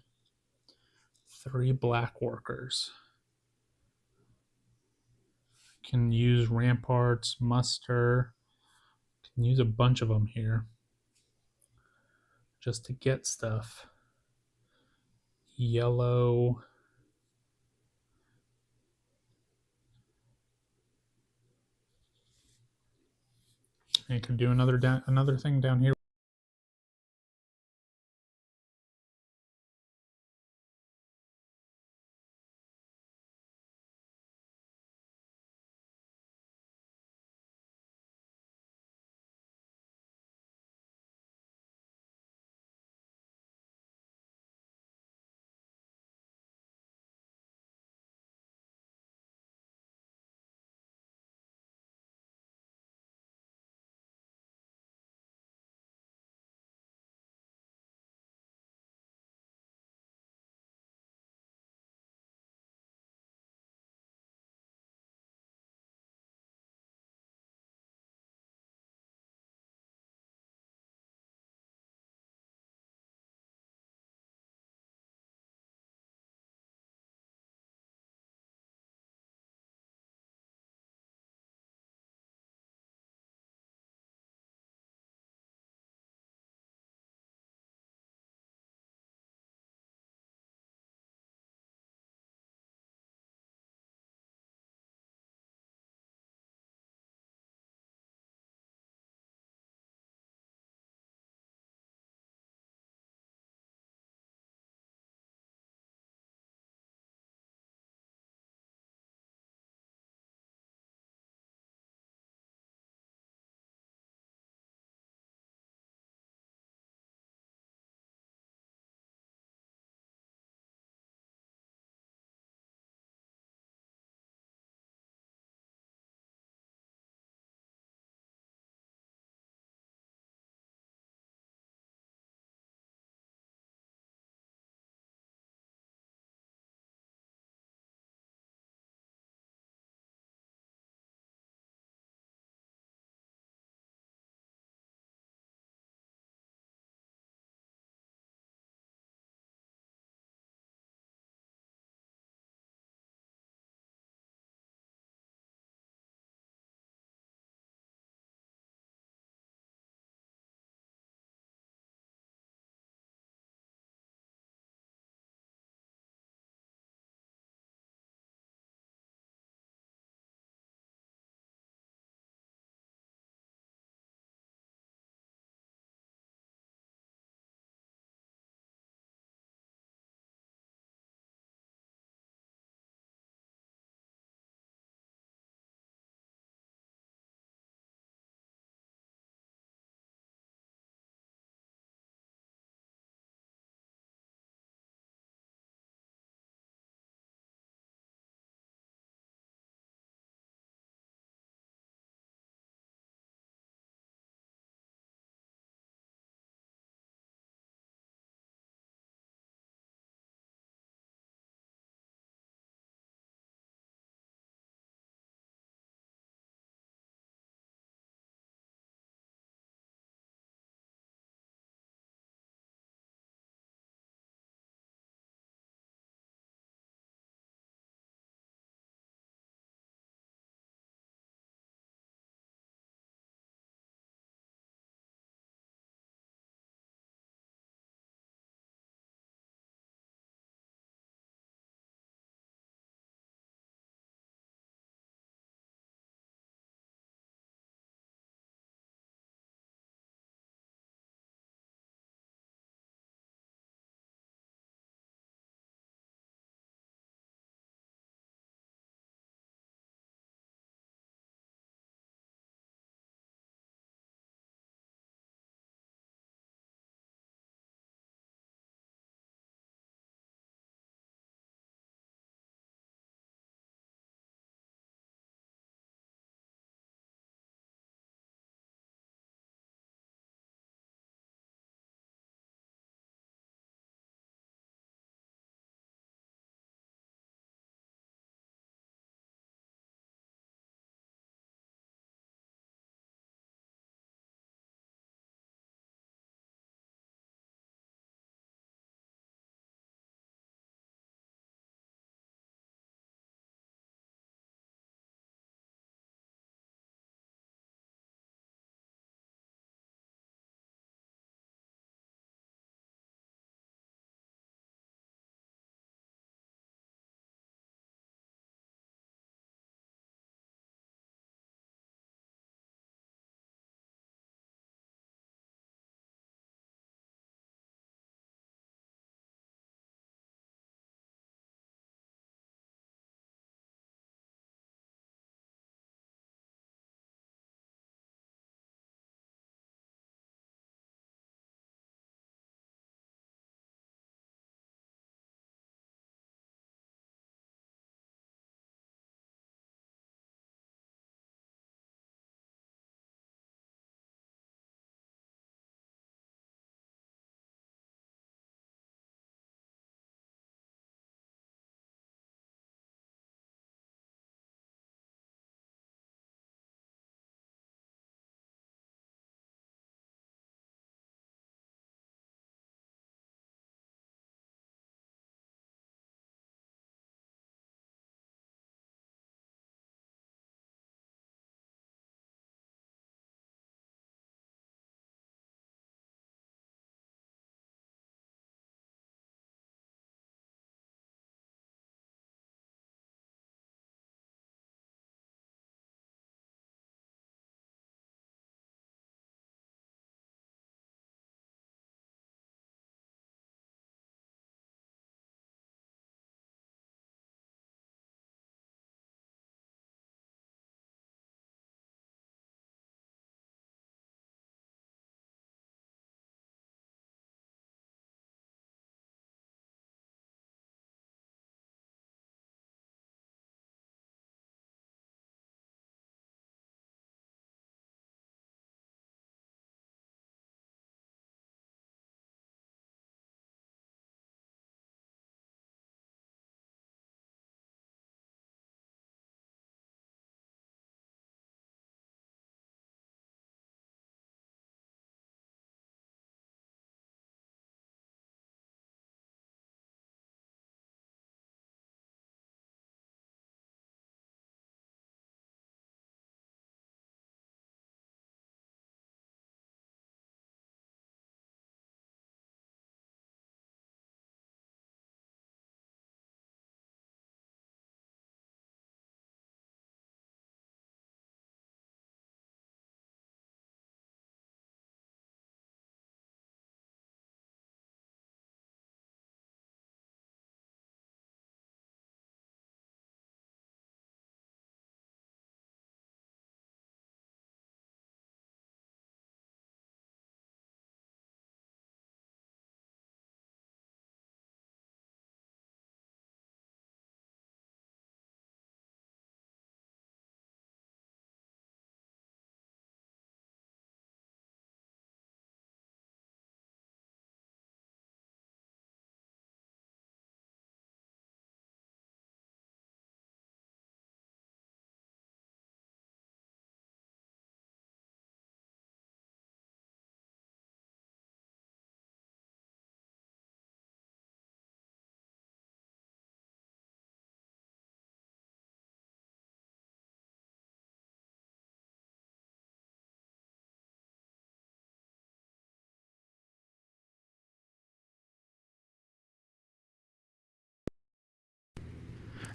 3 black workers. Can use ramparts, muster. Can use a bunch of them here just to get stuff. Yellow. I can do another thing down here.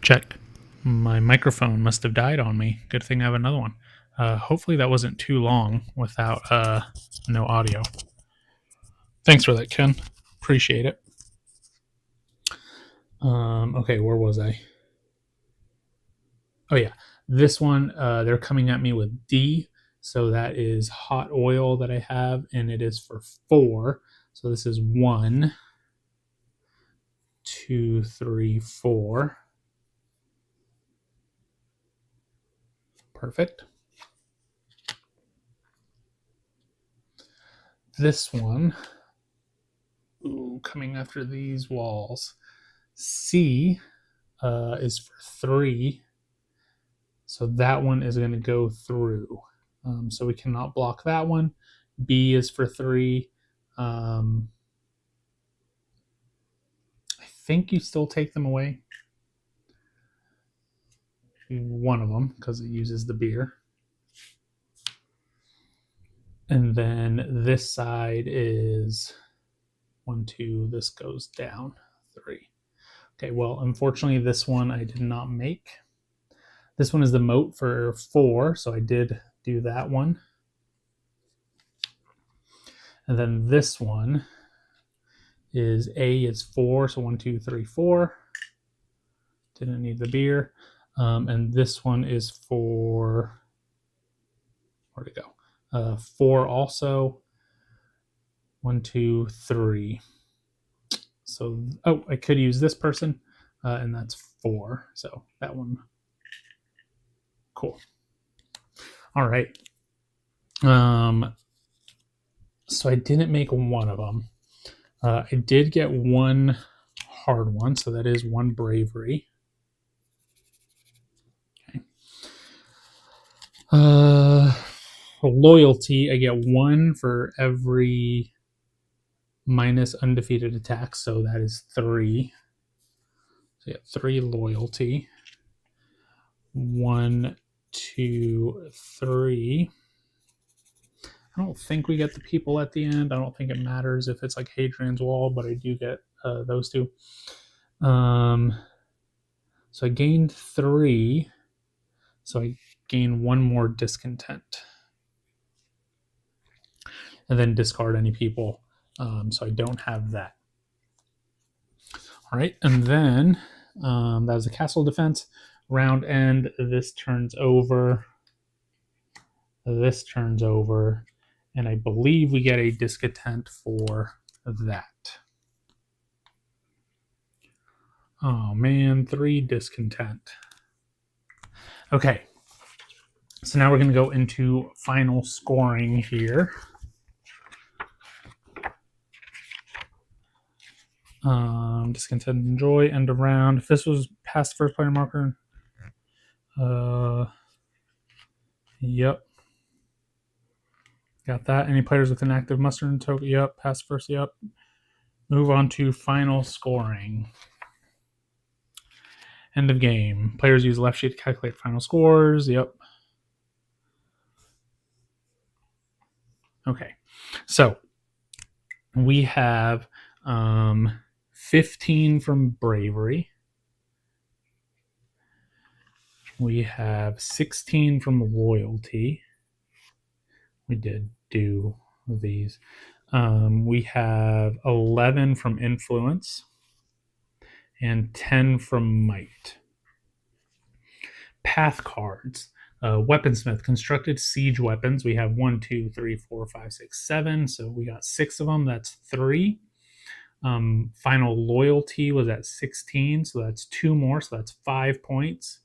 Check. My microphone must have died on me. Good thing I have another one. Hopefully that wasn't too long without no audio. Thanks for that, Ken. Appreciate it. Okay, where was I? Oh yeah, this one they're coming at me with D, so that is hot oil that I have, and it is for 4. So this is 1, 2, 3, 4. Perfect. This one, ooh, coming after these walls. C is for 3, so that one is going to go through. So we cannot block that one. B is for 3. I think you still take them away. One of them because it uses the beer. And then this side is 1, 2. This goes down 3. Okay, well, unfortunately, this one I did not make. This one is the moat for 4, so I did do that one. And then this one is A is 4, so 1, 2, 3, 4. Didn't need the beer. And this one is for, where'd it go? 4 also. 1, 2, 3. So, oh, I could use this person, and that's 4. So that one, cool. All right. So I didn't make one of them. I did get one hard one, so that is 1 bravery. Okay. Loyalty, I get 1 for every minus undefeated attack, so that is 3. So yeah, 3 loyalty. 1, 2, 3. I don't think we get the people at the end. I don't think it matters if it's like Hadrian's Wall, but I do get those 2. So I gained 3. So I gain 1 more discontent. And then discard any people. So I don't have that. All right, and then that was a castle defense. Round end, this turns over. This turns over. And I believe we get a discontent for that. Oh man, 3 discontent. Okay, so now we're going to go into final scoring here. Discontent and joy, end of round. If this was past the first player marker, yep. Got that. Any players with an active muster token? Yep. Past first, yep. Move on to final scoring. End of game. Players use left sheet to calculate final scores. Yep. Okay. So we have 15 from bravery. We have 16 from loyalty. We did do these. We have 11 from influence and 10 from might. Path cards. Weaponsmith, constructed siege weapons. We have 1, 2, 3, 4, 5, 6, 7. So we got 6 of them. That's 3. Final loyalty was at 16. So that's 2 more. So that's 5 points.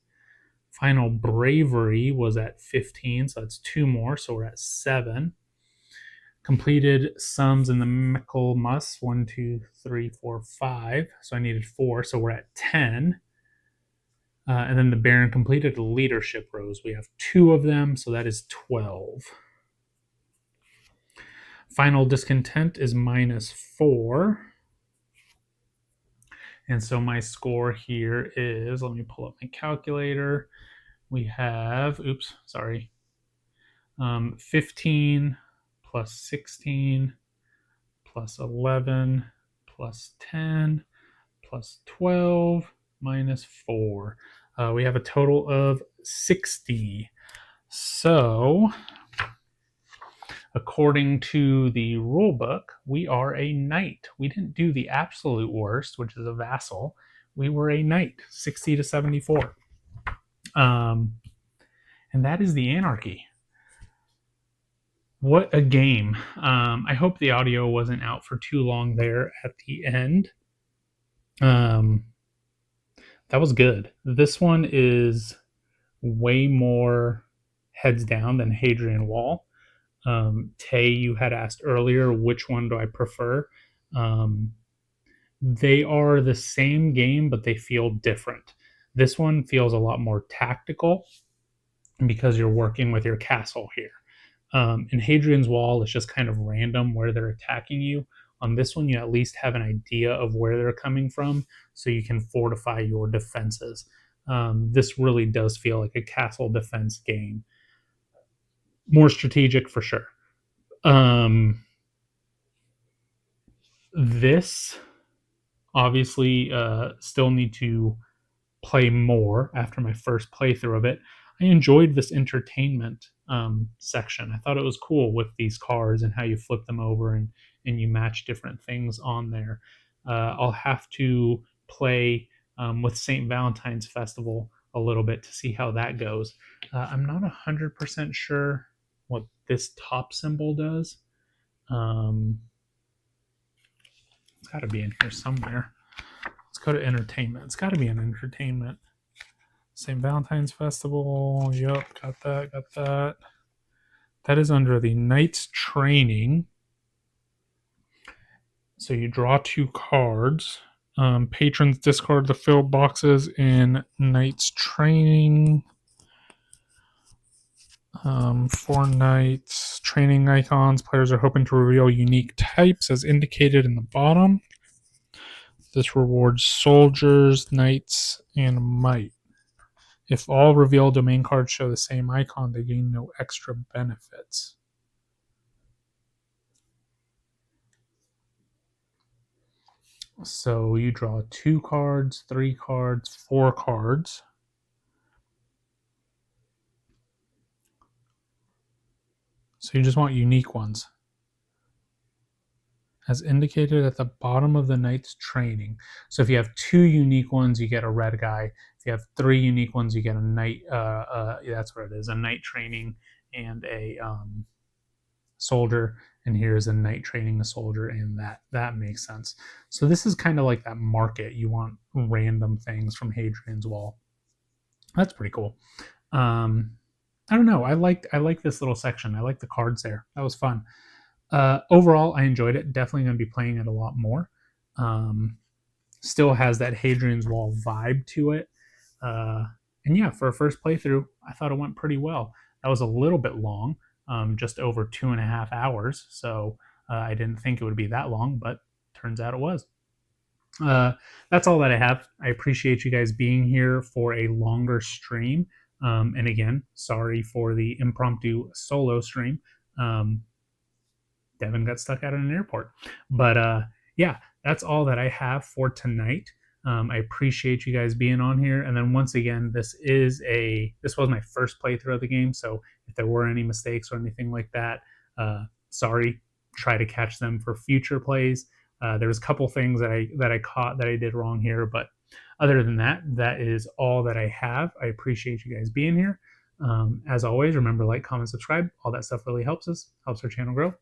Final bravery was at 15. So that's 2 more. So we're at 7. Completed sums in the Michaelmas 1, 2, 3, 4, 5. So I needed 4. So we're at 10. And then the Baron completed leadership rows. We have 2 of them, so that is 12. Final discontent is -4. And so my score here is, let me pull up my calculator. We have, 15 plus 16 plus 11 plus 10 plus 12 minus 4. We have a total of 60. So, according to the rule book, we are a knight. We didn't do the absolute worst, which is a vassal. We were a knight, 60 to 74. And that is the Anarchy. What a game. I hope the audio wasn't out for too long there at the end. That was good. This one is way more heads down than Hadrian Wall. Tay, you had asked earlier, which one do I prefer? They are the same game, but they feel different. This one feels a lot more tactical because you're working with your castle here. In Hadrian's Wall, it's just kind of random where they're attacking you. On this one, you at least have an idea of where they're coming from, so you can fortify your defenses. This really does feel like a castle defense game. More strategic for sure. This obviously still need to play more after my first playthrough of it. I enjoyed this entertainment section. I thought it was cool with these cards and how you flip them over and you match different things on there. I'll have to play with St. Valentine's Festival a little bit to see how that goes. I'm not 100% sure what this top symbol does. It's got to be in here somewhere. Let's go to entertainment. It's got to be an entertainment. St. Valentine's Festival. Yep, got that. That is under the Knight's Training. So you draw 2 cards. Patrons discard the filled boxes in Knight's Training. 4 knights. Training icons. Players are hoping to reveal unique types as indicated in the bottom. This rewards soldiers, knights, and might. If all revealed domain cards show the same icon, they gain no extra benefits. So you draw 2 cards, 3 cards, 4 cards. So you just want unique ones. As indicated at the bottom of the Knight's Training. So if you have 2 unique ones, you get a red guy. If you have 3 unique ones, you get a knight. That's what it is, a Knight Training and a soldier. And here's a knight training a soldier, and that makes sense. So this is kind of like that market. You want random things from Hadrian's Wall. That's pretty cool. I don't know. I like this little section. I like the cards there. That was fun. Overall, I enjoyed it. Definitely going to be playing it a lot more. Still has that Hadrian's Wall vibe to it. And yeah, for a first playthrough, I thought it went pretty well. That was a little bit long, just over 2.5 hours. So I didn't think it would be that long, but turns out it was. That's all that I have. I appreciate you guys being here for a longer stream. And again, sorry for the impromptu solo stream. Devin got stuck out at an airport. But yeah, that's all that I have for tonight. I appreciate you guys being on here. And then once again, this was my first playthrough of the game. So if there were any mistakes or anything like that, sorry. Try to catch them for future plays. There was a couple things that I caught that I did wrong here, but other than that, that is all that I have. I appreciate you guys being here. As always, remember, like, comment, subscribe. All that stuff really helps us, helps our channel grow.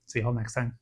See y'all next time.